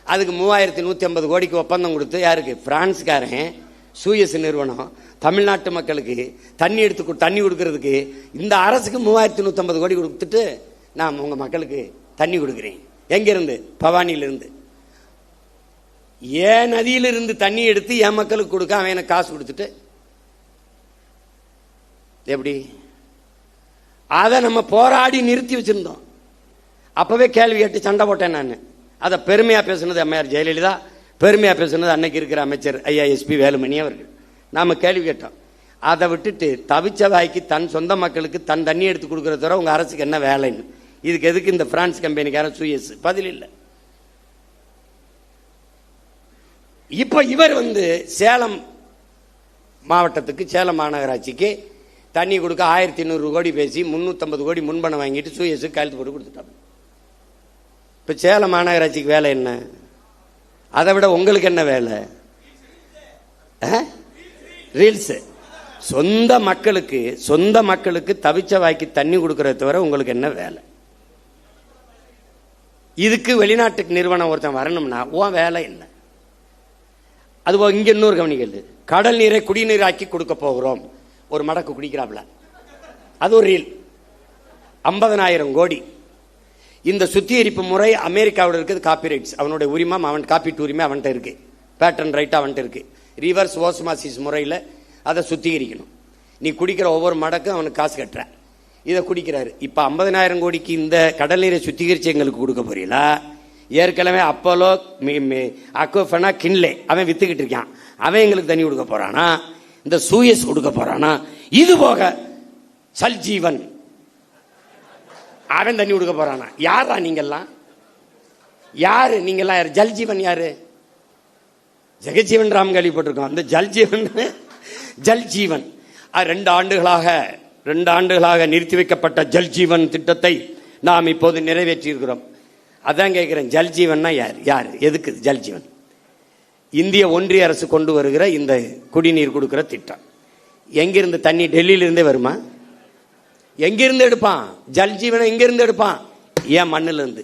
S2: அதுக்கு 3150 கோடிக்கு ஒப்பந்தம் கொடுத்து, யாருக்கு? பிரான்ஸ்காரன் சூயஸ் நிறுவனம் தமிழ்நாட்டு மக்களுக்கு தண்ணி கொடுக்கறதுக்கு இந்த அரசுக்கு 3150 கோடி கொடுத்துட்டு, நான் உங்க மக்களுக்கு தண்ணி கொடுக்கிறேன். எங்கிருந்து? பவானியிலிருந்து. ஏன் நதியிலிருந்து தண்ணி எடுத்து என் மக்களுக்கு கொடுக்க அவன் எனக்கு காசு கொடுத்துட்டு எப்படி? அதை நம்ம போராடி நிறுத்தி வச்சிருந்தோம். அப்பவே கேள்வி கேட்டு சண்டை போட்டேன் நான். அதை பெருமையா பேசுனது அம்மையார் ஜெயலலிதா, பெருமையா பேசுனது அன்னைக்கு இருக்கிற அமைச்சர் ஐயா எஸ்பி வேலுமணி அவர்கள். நாம கேள்வி கேட்டோம். அதை விட்டுட்டு தவிச்ச வாய்க்கு தன் சொந்த மக்களுக்கு தன் தண்ணி எடுத்து கொடுக்கறத தவிர உங்க அரசுக்கு என்ன வேலைன்னு, இதுக்கு எதுக்கு இந்த பிரான்ஸ் கம்பெனிக்கார சூயஸ்? பதில் இல்லை. இப்ப இவர் சேலம் மாவட்டத்துக்கு, சேலம் மாநகராட்சிக்கு தண்ணி கொடுக்க 1200 கோடி பேசி 350 கோடி முன்பணம் வாங்கிட்டு சூயஸுக்கு கையெழுத்து போட்டு கொடுத்துட்டாங்க. இப்ப சேலம் மாநகராட்சிக்கு வேலை என்ன? அதை விட உங்களுக்கு என்ன வேலை? ரீல்ஸ். சொந்த மக்களுக்கு தவிச்ச வாய்க்கு தண்ணி கொடுக்கறத தவிர உங்களுக்கு என்ன வேலை? இதுக்கு வெளிநாட்டுக்கு நிறுவனம் ஒருத்தன் வரணும்னா உன் வேலை என்ன? அதுவோ இங்க இன்னொரு கவனிக்கிறது, கடல் நீரை குடிநீர் ஆக்கி கொடுக்க போகிறோம். ஒரு மடக்கு குடிக்கிறாப்ல, அது ஒரு ரீல். 50,000 கோடி இந்த சுத்திகரிப்பு முறை அமெரிக்காவில் இருக்குது. காப்பிரைட்ஸ் அவனுடைய உரிமை, அவன் காப்பீட்டு உரிமை அவன்கிட்ட இருக்கு, பேட்டன் ரைட் அவன்கிட்ட இருக்கு. ரிவர்ஸ் ஓஸ்மாசிஸ் முறையில் அதை சுத்திகரிக்கணும். நீ குடிக்கிற ஒவ்வொரு மடக்கும் அவனுக்கு காசு கட்டுற, இதை குடிக்கிறாரு. இப்போ 50,000 கோடிக்கு இந்த கடல் நீரை சுத்திகரித்து எங்களுக்கு கொடுக்க போறீங்களா? ஏற்கனவே அப்போலோ அக்வஃபனா கின்லே அவன் வித்துக்கிட்டு இருக்கான், அவன் எங்களுக்கு தண்ணி கொடுக்க போறானா? இந்த சூயஸ் கொடுக்க போறானா? இது போக சல்ஜீவன் அவன் தண்ணி கொடுக்க போறானா? யாரா நீங்கெல்லாம்? யாரு நீங்கெல்லாம்? யாரு? ஜல்ஜீவன் யாரு? ஜெகஜீவன் ராம் கேள்விப்பட்டிருக்கோம். அந்த ஜல்ஜீவன் ஜல்ஜீவன் 2 ஆண்டுகளாக நிறுத்தி வைக்கப்பட்ட ஜல்ஜீவன் திட்டத்தை நாம் இப்போது நிறைவேற்றி இருக்கிறோம். அதான் கேட்கிறேன், ஜல்ஜீவன்னா யார்? யார்? எதுக்கு ஜல்ஜீவன்? இந்திய ஒன்றிய அரசு கொண்டு வருகிற இந்த குடிநீர் கொடுக்கிற திட்டம். எங்கிருந்து தண்ணி? டெல்லியிலிருந்தே வருமா? எங்கிருந்து எடுப்பான்? ஜல்ஜீவனை எங்கிருந்து எடுப்பான்? என் மண்ணில் இருந்து.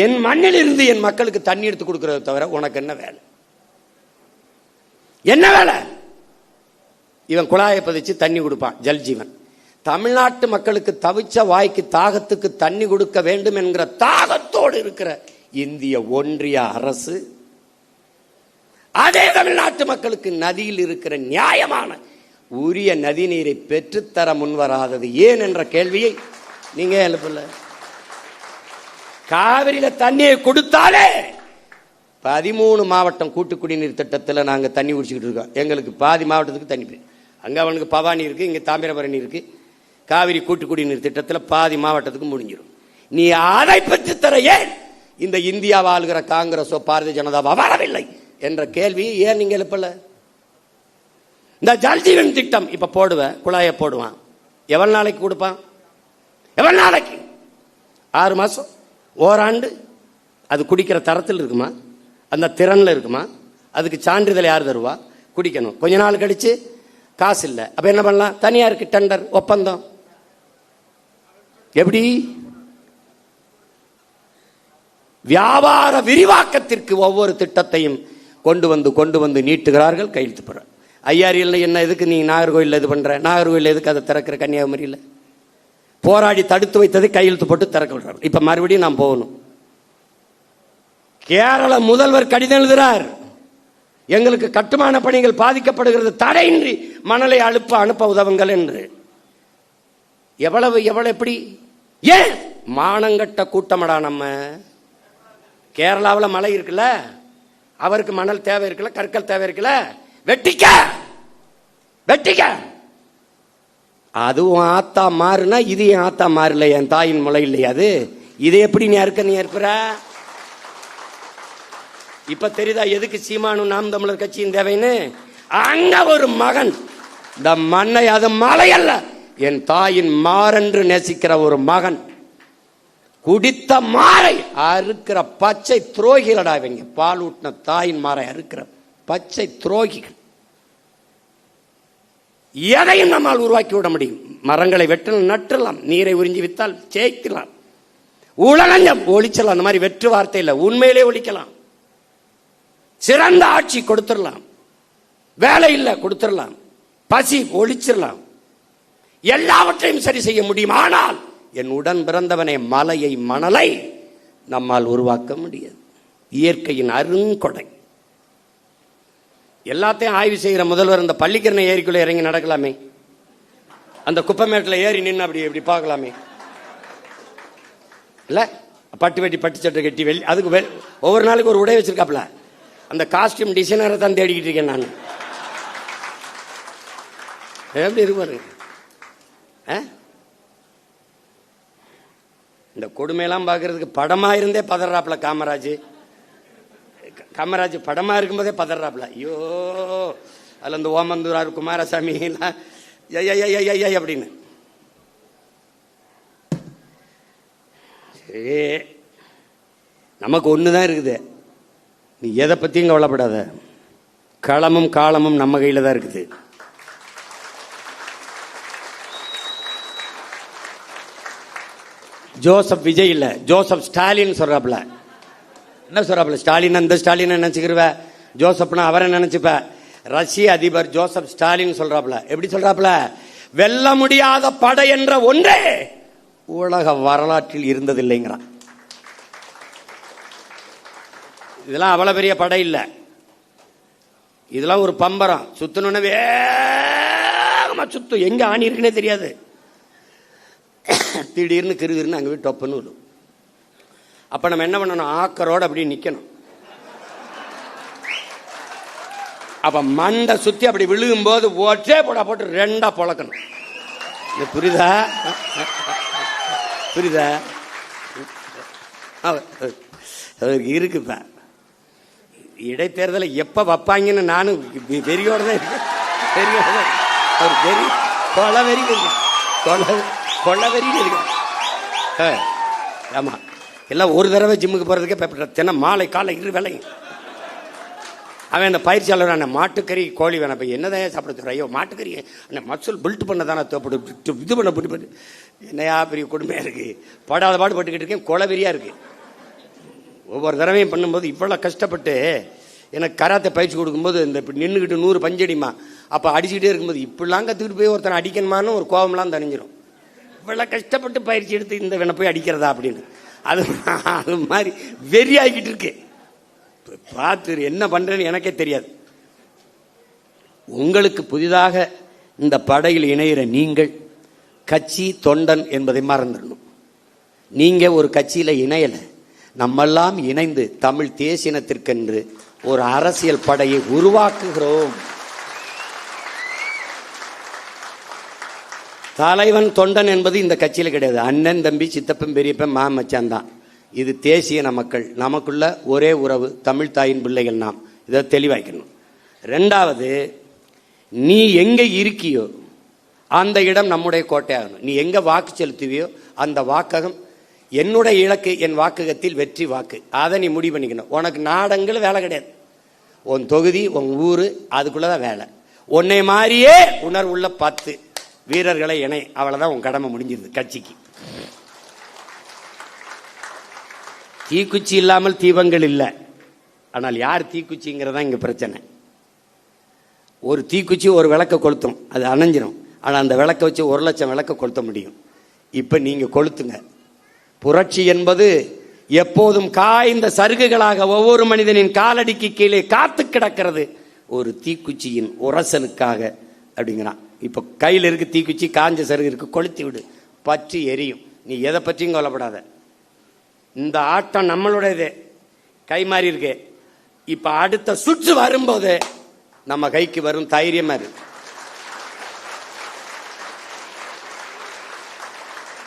S2: என் மண்ணில் இருந்து என் மக்களுக்கு தண்ணி எடுத்து கொடுக்கறத தவிர உனக்கு என்ன வேலை? என்ன வேலை? இவன் குழாயை பதிச்சு தண்ணி கொடுப்பான், ஜல்ஜீவன். தமிழ்நாட்டு மக்களுக்கு தவிச்ச வாய்க்கு தாகத்துக்கு தண்ணி கொடுக்க வேண்டும் என்கிற தாகத்தோடு இருக்கிற இந்திய ஒன்றிய அரசு அதே தமிழ்நாட்டு மக்களுக்கு நதியில் இருக்கிற நியாயமான உரிய நதி நீரை பெற்றுத்தர முன்வராதது ஏன் என்ற கேள்வியை நீங்க எழுப்பல. காவிரியில தண்ணியை கொடுத்தாலே 13 மாவட்டம் கூட்டு குடிநீர் திட்டத்தில் நாங்க தண்ணி குடிச்சுக்கிட்டு இருக்கோம். எங்களுக்கு பாதி மாவட்டத்துக்கு தண்ணி. அங்க அவனுக்கு பவானி இருக்கு, இங்க தாமிரபரணி இருக்கு. காவிரி கூட்டு குடிநீர் திட்டத்தில் பாதி மாவட்டத்துக்கு முடிஞ்சிடும். நீ அதை பெற்று தர ஏன் இந்த இந்தியா வாழ்கிற காங்கிரஸோ பாரதிய ஜனதாவோ வரவில்லை என்ற கேள்வி ஏன் நீங்க எழுப்பல? இந்த ஜல்ஜீவன் திட்டம் இப்ப போடுவேன், குழாயை போடுவான். எவ்வளவு நாளைக்கு கொடுப்பான்? எவ்வளவு நாளைக்கு? 6 மாசம், ஓராண்டு. அது குடிக்கிற தரத்தில் இருக்குமா? அந்த திறன்ல இருக்குமா? அதுக்கு சான்றிதழ் யார் தருவா? குடிக்கணும். கொஞ்ச நாள் கழிச்சு காசு இல்லை, அப்ப என்ன பண்ணலாம்? தனியாருக்கு டெண்டர், ஒப்பந்தம். எப்படி? வியாபார விரிவாக்கத்திற்கு ஒவ்வொரு திட்டத்தையும் கொண்டு வந்து நீட்டுகிறார்கள், கையெழுத்து போற. ஐயாரியில் என்ன எதுக்கு நீ நாகர்கோயில் இது பண்ற? நாகர்கோயில் எதுக்கு அதை திறக்கிற? கன்னியாகுமரியில் போராடி தடுத்து வைத்ததை கையெழுத்து போட்டு திறக்க விடுறாங்க. இப்ப மறுபடியும் நாம் போகணும். கேரள முதல்வர் கடிதம் எழுதுறார், எங்களுக்கு கட்டுமான பணிகள் பாதிக்கப்படுகிறது, தடையின்றி மணலை அனுப்ப உதவுங்கள் என்று. எவ்வளவு எப்படி? ஏன்? மானங்கட்ட கூட்டமடா நம்ம. கேரளாவில் மழை இருக்குல்ல, அவருக்கு மணல் தேவை இருக்குல்ல, கற்கள் தேவை இருக்குல்ல, வெட்டிக்க. அதுவும் ஆத்தா மாறுனா இது என் ஆத்தா மாறல, என் தாயின் முளை இல்லையா அது? இதை எப்படி நீ ஏற்புற? இப்ப தெரியுதா எதுக்கு சீமானு நாம் தமிழர் கட்சியின் தேவைன்னு? அங்க ஒரு மகன் இந்த மண்ணை, அது மலை அல்ல, என் தாயின் மாறென்று நேசிக்கிற ஒரு மகன் குடித்த மாறை அறுக்கிற பச்சை துரோகிகளடா இவங்க. பால் ஊட்டின தாயின் மாறை அறுக்கிற பச்சை துரோகிகள். எதையும் நம்மால் உருவாக்கி விட முடியும். மரங்களை வெட்டலாம், நட்டலாம், நீரை உறிஞ்சி வித்தால் ஜெயிக்கலாம், உலகஞ்சம் ஒழிச்சலாம். அந்த மாதிரி வெற்று வார்த்தை இல்லை, உண்மையிலே ஒழிக்கலாம். சிறந்த ஆட்சி கொடுத்துடலாம், வேலை இல்லை கொடுத்துடலாம், பசி ஒழிச்சிடலாம், எல்லாவற்றையும் சரி செய்ய முடியும். ஆனால் என் உடன் பிறந்தவனே, மலையை மணலை நம்மால் உருவாக்க முடியாது. இயற்கையின் அருங்கொடை. எல்லாத்தையும் ஆய்வு செய்கிற முதல்வர் இந்த பள்ளிக்கரணை ஏரிக்குள்ள இறங்கி நடக்கலாமே, அந்த குப்பைமேட்டில் ஏறி நின்று அப்படி பார்க்கலாமே இல்ல? பட்டு வெட்டி பட்டு சட்டை கட்டி வெளி, அதுக்கு ஒவ்வொரு நாளைக்கு ஒரு உடை வச்சிருக்காப்ல. அந்த காஸ்டியூம் டிசைனரை தான் தேடிக்கிட்டு இருக்கேன் நான். எப்படி இருப்பாரு? இந்த கொடுமையெல்லாம் பார்க்கறதுக்கு படமா இருந்தே பதறாப்ல காமராஜ் படமா இருக்கும்போதே பதறாப்ல. ஐயோ, அதுல இந்த ஓமந்தூரார் குமாரசாமி எல்லாம் அப்படின்னு. நமக்கு ஒண்ணுதான் இருக்குது, நீ எதை பத்தியும் கவலைப்படாத. களமும் காலமும் நம்ம கையில தான் இருக்குது. ஜோசப் விஜய் இல்ல, ஜோசப் ஸ்டாலின் சொல்றாப்ல. என்ன சொல்றாப்ல? ஸ்டாலின் அந்த ஸ்டாலின் நினைச்சுக்கிருவ, ஜோசப்னா அவரை நினைச்சுப்ப. ரஷ்ய அதிபர் ஜோசப் ஸ்டாலின் சொல்றாப்ல. எப்படி சொல்றாப்ல? வெல்ல முடியாத படை என்ற ஒன்றே உலக வரலாற்றில் இருந்ததில்லைங்கிறான். இதெல்லாம் அவ்வளவு பெரிய படை இல்ல, இதெல்லாம் ஒரு பம்பரம். சுத்தணும்னு வேகமா சுத்தும், எங்க ஆணி இருக்குன்னே தெரியாது. திடீர்னு கிருகிருன்னு அங்கே போய் டொப்புன்னு விடும். அப்ப நம்ம என்ன பண்ணணும், ஆக்கரோட அப்படி நிக்கணும். அப்ப மண்டை சுத்தி அப்படி விழுகும் போது ஒற்றே போடா போட்டு ரெண்டா பொழக்கணும். புரியுதா? புரியுதா? இருக்குப்ப இடைத்தேர்தலை எப்ப வைப்பாங்கன்னு நானும் வெறியோட தான் இருக்கேன். அவர் வெறி கொலை வெறி கொலை வெறி இருக்கு. ஆமா, எல்லாம் ஒரு தடவை ஜிம்முக்கு போறதுக்கே தின மாலை காலை இரு வேலையும். அவன் அந்த பயிற்சியாளர் அண்ணன் மாட்டுக்கறி கோழி வேணாம், இப்போ என்னதான் சாப்பிட சொல்ற, ஐயோ மாட்டுக்கறி அண்ணன் மசூல் பில்ட் பண்ண தானே தேவைப்பட்டு இது பண்ண போட்டு என்னையா பெரிய கொடுமையாக இருக்கு, படாத பாடு பட்டுக்கிட்டு இருக்கேன், கொலவெறியா இருக்கு. ஒவ்வொரு தடவையும் பண்ணும்போது இவ்வளோ கஷ்டப்பட்டு எனக்கு கராத்தை பயிற்சி கொடுக்கும்போது இந்த நின்றுக்கிட்டு 100 பஞ்சடிமா அப்போ அடிச்சுக்கிட்டே இருக்கும்போது இப்படிலாம் கற்றுக்கிட்டு போய் ஒருத்தனை அடிக்கணுமான்னு ஒரு கோபம்லாம் தணிஞ்சிடும். இவ்வளோ கஷ்டப்பட்டு பயிற்சி எடுத்து இந்த வேணை போய் அடிக்கிறதா அப்படின்னு அது மாதிரி வெறியாகிக்கிட்டு இருக்கு. பார்த்து என்ன பண்றேன்னு எனக்கே தெரியாது. உங்களுக்கு புதிதாக இந்த படையில் இணைகிற நீங்கள் கட்சி தொண்டன் என்பதை மறந்துடணும். நீங்க ஒரு கட்சியில இணையல, நம்மெல்லாம் இணைந்து தமிழ் தேசியனத்திற்கென்று ஒரு அரசியல் படையை உருவாக்குகிறோம். தலைவன் தொண்டன் என்பது இந்த கட்சியில கிடையாது. அண்ணன் தம்பி சித்தப்பன் பெரியப்பன் மாமச்சான் தான். இது தேசிய மக்கள், நமக்குள்ள ஒரே உறவு, தமிழ் தாயின் பிள்ளைகள் நாம். இதை தெளிவாக்கணும். ரெண்டாவது, நீ எங்க இருக்கியோ அந்த இடம் நம்முடைய கோட்டையாகணும். நீ எங்க வாக்கு செலுத்துவியோ அந்த வாக்ககம் என்னுடைய இலக்கு, என் வாக்ககத்தில் வெற்றி வாக்கு. அதை நீ முடிவு பண்ணிக்கணும். உனக்கு நாடங்கள் வேலை கிடையாது. உன் தொகுதி, உன் ஊரு, அதுக்குள்ளதான் வேலை. உன்னை மாதிரியே உணர்வுள்ள 10 வீரர்களை இணை, அவ்வளவுதான் உன் கடமை முடிஞ்சிருது கட்சிக்கு. தீக்குச்சி இல்லாமல் தீபங்கள் இல்லை. ஆனால் யார் தீக்குச்சிங்கிறதா இங்க பிரச்சனை. ஒரு தீக்குச்சி ஒரு விளக்க கொளுத்தும், அது அணைஞ்சிரும். ஆனால் அந்த விளக்க வச்சு 1 லட்சம் விளக்க கொளுத்த முடியும். இப்ப நீங்க கொளுத்துங்க. புரட்சி என்பது எப்போதும் காய்ந்த சருகுகளாக ஒவ்வொரு மனிதனின் காலடிக்கு கீழே காத்து கிடக்கிறது ஒரு தீக்குச்சியின் உரசலுக்காக அப்படிங்கிறான். இப்ப கையில் இருக்கு தீக்குச்சி, காஞ்ச சருகு இருக்கு, கொளுத்தி விடு, பற்றி எரியும். நீ எதை பற்றியும் கொல்லப்படாத. இந்த ஆட்டம் நம்மளுடையது, கை மாறி இருக்கு. இப்ப அடுத்த சுற்று வரும்போது நம்ம கைக்கு வரும் தைரியமா இருக்கு.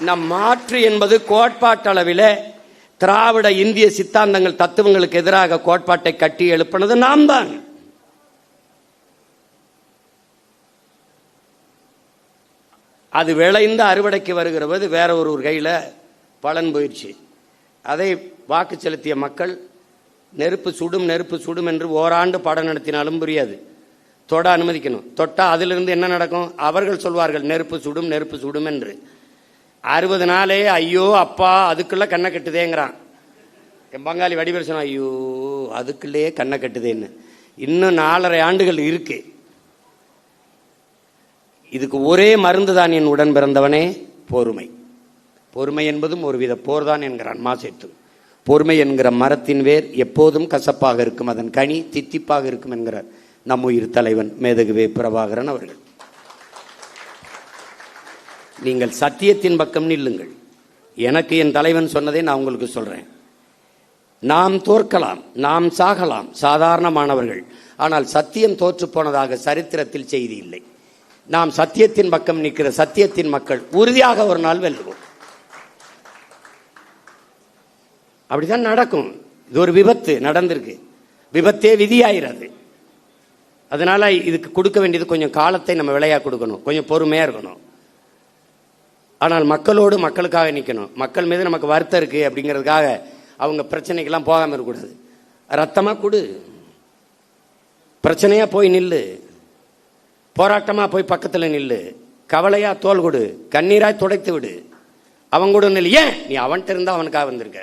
S2: நம் மாற்று என்பது கோட்பாட்டளவில் திராவிட இந்திய சித்தாந்தங்கள் தத்துவங்களுக்கு எதிராக கோட்பாட்டை கட்டி எழுப்பினது நாம் தான். அது விளைந்து அறுவடைக்கு வருகிற போது வேற ஒரு கையில பலன் போயிடுச்சு. அதை வாக்கு செலுத்திய மக்கள் நெருப்பு சுடும் என்று ஓராண்டு பாடம் நடத்தினாலும் புரியாது. தொட அனுமதிக்கணும். தொட்டா அதிலிருந்து என்ன நடக்கும்? அவர்கள் சொல்வார்கள் நெருப்பு சுடும் என்று. 60 நாளே ஐயோ அப்பா அதுக்குள்ள கண்ணை கட்டுதேங்கிறான். என் பங்காளி வடிவேல் சொன்னா ஐயோ அதுக்குள்ளே கண்ணை கட்டுதேன்னு. இன்னும் 4.5 ஆண்டுகள் இருக்கு. இதுக்கு ஒரே மருந்து தான் என் உடன் பிறந்தவனே, பொறுமை. பொறுமை என்பதும் ஒரு வித போர்தான் என்கிறான் மாசேத்து. பொறுமை என்கிற மரத்தின் வேர் எப்போதும் கசப்பாக இருக்கும், அதன் கனி தித்திப்பாக இருக்கும் என்கிறார் நம் உயிர் தலைவன் மேதகுவே பிரபாகரன் அவர்கள். நீங்கள் சத்தியத்தின் பக்கம் நில்லுங்கள். எனக்கு என் தலைவன் சொன்னதை நான் உங்களுக்கு சொல்றேன். நாம் தோற்கலாம், நாம் சாகலாம், சாதாரணமானவர்கள். ஆனால் சத்தியம் தோற்று போனதாக சரித்திரத்தில் செய்தி இல்லை. நாம் சத்தியத்தின் பக்கம் நிற்கிற சத்தியத்தின் மக்கள் உறுதியாக ஒரு நாள் வெல்லுவோம். அப்படிதான் நடக்கும். இது ஒரு விபத்து நடந்திருக்கு, விபத்தே விதியாயிராது. அதனால இதுக்கு கொடுக்க வேண்டியது கொஞ்சம் காலத்தை நம்ம விலையா கொடுக்கணும், கொஞ்சம் பொறுமையா இருக்கணும். ஆனால் மக்களோடு மக்களுக்காக நிற்கணும். மக்கள் மீது நமக்கு வருத்தம் இருக்கு அப்படிங்கிறதுக்காக அவங்க பிரச்சனைக்கெல்லாம் போகாம இருக்கக்கூடாது. ரத்தமா கொடு, பிரச்சனையா போய் நில்லு, போராட்டமா போய் பக்கத்துல நில்லு, கவலையா தோல் கொடு, கண்ணீராய் துடைத்து விடு, அவன் கூட நில்லு. ஏன் நீ அவன்கிட்ட இருந்தா அவனுக்காக வந்திருக்க.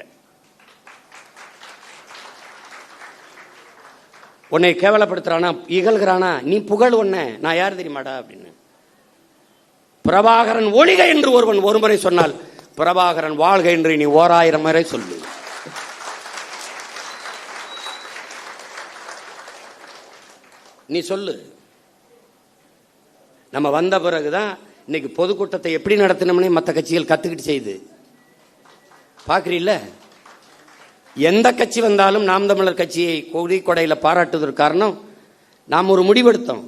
S2: உன்னை கேவலப்படுத்துறானா, இகழ்கிறானா, நீ புகழ் ஒன்ன, நான் யார் தெரியுமாடா அப்படின்னு. பிரபாகரன் ஒழிக என்று ஒருவன் ஒருமுறை சொன்னால் பிரபாகரன் வாழ்க என்று நீ 1000 முறை சொல்லு. நீ சொல்லு. நம்ம வந்த பிறகுதான் இன்னைக்கு பொதுக்கூட்டத்தை எப்படி நடத்தணும்னே மற்ற கட்சிகள் கத்துக்கிட்டு செய்யுது. பாக்குறீல்ல, எந்த கட்சி வந்தாலும் நாம் தமிழர் கட்சியை கொடி கொடையில பாராட்டுவதற்கு காரணம், நாம் ஒரு முடிவெடுத்தோம்.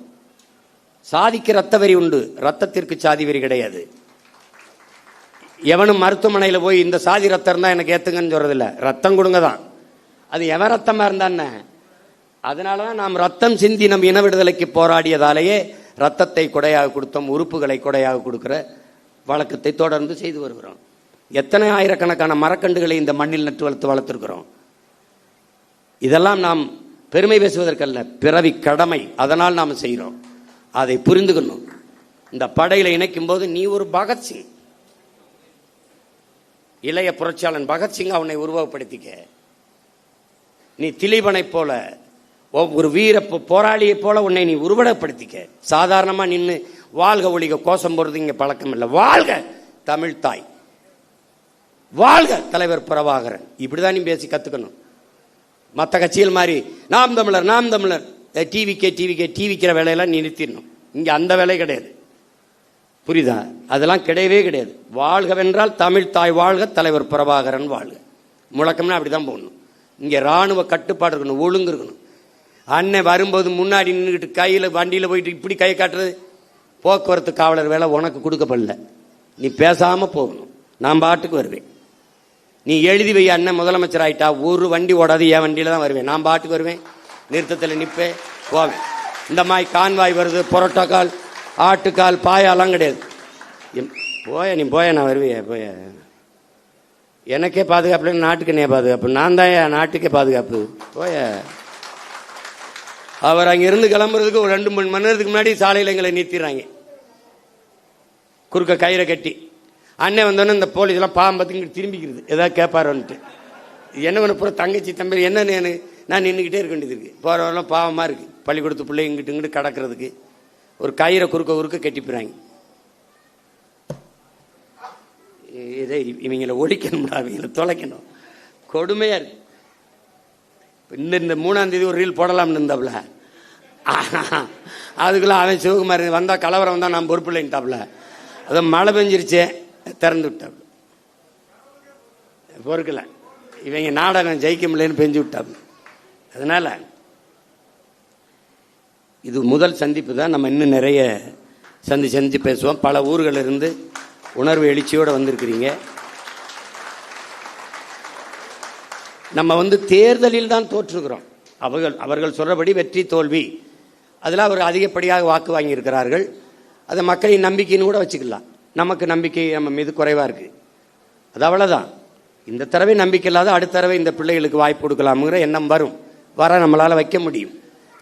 S2: சாதிக்கு ரத்த வரி உண்டு, ரத்தத்திற்கு சாதி வரி கிடையாது. எவனும் மருத்துவமனையில் போய் இந்த சாதி ரத்தம் இருந்தா எனக்கு ஏத்துங்கன்னு சொல்றதில்ல, ரத்தம் கொடுங்க தான். அது எவன் ரத்தமா இருந்தான்னு. அதனாலதான் நாம் ரத்தம் சிந்தி நம் இன விடுதலைக்கு போராடியதாலேயே ரத்தத்தை கொடையாக கொடுத்தோம், உறுப்புகளை கொடையாக கொடுக்கிற வழக்கத்தை தொடர்ந்து செய்து வருகிறோம். எத்தனை ஆயிரக்கணக்கான மரக்கண்டுகளை இந்த மண்ணில் நட்டு வளர்த்திருக்கிறோம். இதெல்லாம் நாம் பெருமை பேசுவதற்கல்ல, பிறவி கடமை. அதனால் நாம் செய்கிறோம். அதை புரிந்துக்கணும். இந்த படையில இணைக்கும் போது நீ ஒரு பகத்சிங், இளைய புரட்சியாளன் பகத்சிங் அவனை உருவகப்படுத்திக்க. நீ திலீபனை போல ஒரு வீர போராளியை போல உன்னை நீ உருவகப்படுத்திக்க. சாதாரணமா நின்று வாழ்க ஒழிக கோஷம் போறது இங்க பழக்கம் இல்லை. வாழ்க தமிழ் தாய், வாழ்க தலைவர் பிரபாகரன், இப்படிதான் நீ பேசி கத்துக்கணும். மற்ற கட்சிகள் மாதிரி நாம் தமிழர் நாம் தமிழர் டிவிக்கிற வேலையெல்லாம் நீ நிறுத்திடணும். இங்க அந்த வேலை கிடையாது, புரியுதா? அதெல்லாம் கிடையவே கிடையாது. வாழ்கவென்றால் தமிழ் தாய் வாழ்க, தலைவர் பிரபாகரன் வாழ்க. முழக்கம்னா அப்படிதான் போகணும். இங்க ராணுவ கட்டுப்பாடு இருக்கணும், ஒழுங்கு இருக்கணும். அண்ணன் வரும்போது முன்னாடி நின்றுக்கிட்டு கையில வண்டியில போயிட்டு இப்படி கை காட்டுறது போக்குவரத்து காவலர் வேலை உனக்கு கொடுக்கப்படல. நீ பேசாம போகணும். நான் பாட்டுக்கு வருவேன். நீ எழுதி வை, அண்ணன் முதலமைச்சர் ஆயிட்டா ஒரு வண்டி ஓடாது, என் வண்டியில தான் வருவேன். நான் பாட்டுக்கு வருவேன், நிறுத்தத்தில் நிற்பேன், போவேன். இந்த மாதிரி கான்வாய் வருது, பொரோட்டோக்கால், ஆட்டுக்கால், பாயாலாம் கிடையாது. போய நீ போய, நான் வருவேன். போய எனக்கே பாதுகாப்பு இல்லை, நாட்டுக்கு நே பாதுகாப்பு. நான் தான் என் நாட்டுக்கே பாதுகாப்பு. போய அவர் அங்கிருந்து கிளம்புறதுக்கு ஒரு 2 மணி நேரத்துக்கு முன்னாடி சாலையில் எங்களை நிறுத்திடுறாங்க, குறுக்க கயிறை கட்டி. அண்ணன் வந்தோடனே இந்த போலீஸ் எல்லாம் பாம்பத்துக்கு திரும்பிக்கிறது, ஏதாவது கேட்பாருன்ட்டு. என்ன பண்ண போற தங்கச்சி தம்பி என்ன நான் நின்றுக்கிட்டே இருக்க வேண்டியது இருக்கு. போறவரெல்லாம் பாவமா இருக்கு. பள்ளிக்கூடத்து பிள்ளை இங்கிட்டு இங்கிட்டு கடக்கிறதுக்கு ஒரு கயிறை குறுக்க கட்டிப்புறாங்க. இதை இவங்களை ஒழிக்கணும்டா, இவங்களை தொலைக்கணும். கொடுமையா இருக்கு. இந்த 3ஆம் தேதி ஒரு ரீல் போடலாம்னு இருந்தாப்புல, அதுக்குள்ள அவன் சிவகுமார் வந்தா கலவரம் வந்தா நான் பொறுப்பு இல்லைன்ட்டாப்புல. அதான் மழை பெஞ்சிருச்சே, திறந்து விட்டாப்புல, பொறுக்கல. இவங்க நாடகம் ஜெயிக்க முடியலன்னு பெஞ்சு விட்டாப்புல. அதனால இது முதல் சந்திப்பு தான். நம்ம இன்னும் நிறைய சந்திச்சு பேசுவோம். பல ஊர்கள் இருந்து உணர்வு எழுச்சியோட வந்திருக்கிறீங்க. நம்ம தேர்தலில் தான் தோற்றுகிறோம். அவர்கள் சொல்றபடி வெற்றி தோல்வி அதில் அவர் அதிகப்படியாக வாக்கு வாங்கி இருக்கிறார்கள். அதை மக்களின் நம்பிக்கைன்னு கூட வச்சுக்கலாம். நமக்கு நம்பிக்கை நம்ம மீது குறைவா இருக்கு, அது அவ்வளவுதான். இந்த தடவை நம்பிக்கை இல்லாத அடுத்த தடவை இந்த பிள்ளைகளுக்கு வாய்ப்பு கொடுக்கலாம்ங்கிற எண்ணம் வர நம்மளால வைக்க முடியும்.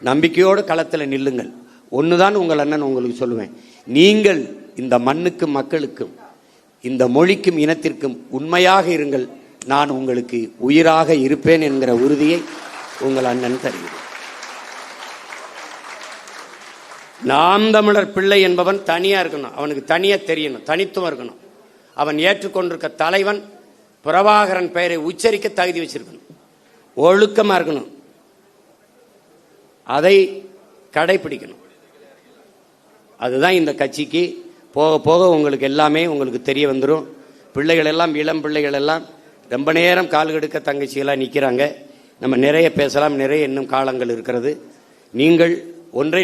S2: நம்பிக்கையோடு களத்தில் நில்லுங்கள். ஒண்ணுதான் உங்கள் அண்ணன் உங்களுக்கு சொல்லுவேன், நீங்கள் இந்த மண்ணுக்கும் மக்களுக்கும் இந்த மொழிக்கும் இனத்திற்கும் உண்மையாக இருங்கள். நான் உங்களுக்கு உயிராக இருப்பேன் என்கிற உறுதியை உங்கள் அண்ணன் தருகிறேன். நாம் தமிழர் பிள்ளை என்பவன் தனியா இருக்கணும், அவனுக்கு தனியா தெரியணும், தனித்துவம் இருக்கணும். அவன் ஏற்றுக்கொண்டிருக்க தலைவன் பிரபாகரன் பெயரை உச்சரிக்க தகுதி வச்சிருக்கணும், ஒழுக்கமா இருக்கணும், அதை கடைபிடிக்கணும். அதுதான் இந்த கட்சிக்கு போக போக உங்களுக்கு எல்லாமே உங்களுக்கு தெரிய வந்துடும். பிள்ளைகள் எல்லாம், இளம் பிள்ளைகள் எல்லாம் ரொம்ப நேரம் கால் கெடுக்க தங்கச்சிகளாக நிற்கிறாங்க. நம்ம நிறைய பேசலாம், நிறைய இன்னும் காலங்கள் இருக்கிறது. நீங்கள் ஒன்றை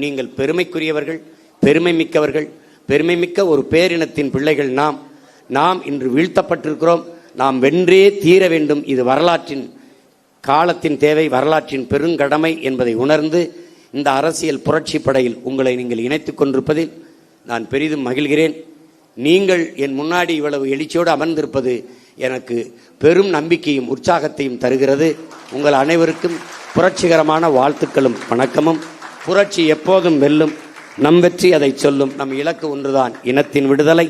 S2: நீங்கள் பெருமைக்குரியவர்கள், பெருமை மிக்கவர்கள், பெருமை மிக்க ஒரு பேரினத்தின் பிள்ளைகள். நாம் இன்று வீழ்த்தப்பட்டிருக்கிறோம். நாம் வென்றே தீர வேண்டும். இது வரலாற்றின் காலத்தின் தேவை, வரலாற்றின் பெருங்கடமை என்பதை உணர்ந்து இந்த அரசியல் புரட்சி படையில் உங்களை நீங்கள் இணைத்துக் கொண்டிருப்பதில் நான் பெரிதும் மகிழ்கிறேன். நீங்கள் என் முன்னாடி இவ்வளவு எழுச்சியோடு அமர்ந்திருப்பது எனக்கு பெரும் நம்பிக்கையும் உற்சாகத்தையும் தருகிறது. உங்கள் அனைவருக்கும் புரட்சிகரமான வாழ்த்துக்களும் வணக்கமும். புரட்சி எப்போதும் வெல்லும், நம் வெற்றி அதை சொல்லும். நம் இலக்கு ஒன்றுதான், இனத்தின் விடுதலை.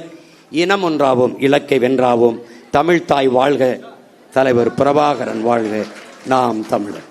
S2: இனம் ஒன்றாவோம், இலக்கை வென்றாவோம். தமிழ் தாய் வாழ்க, தலைவர் பிரபாகரன் வாழ்க, நாம் தமிழர்.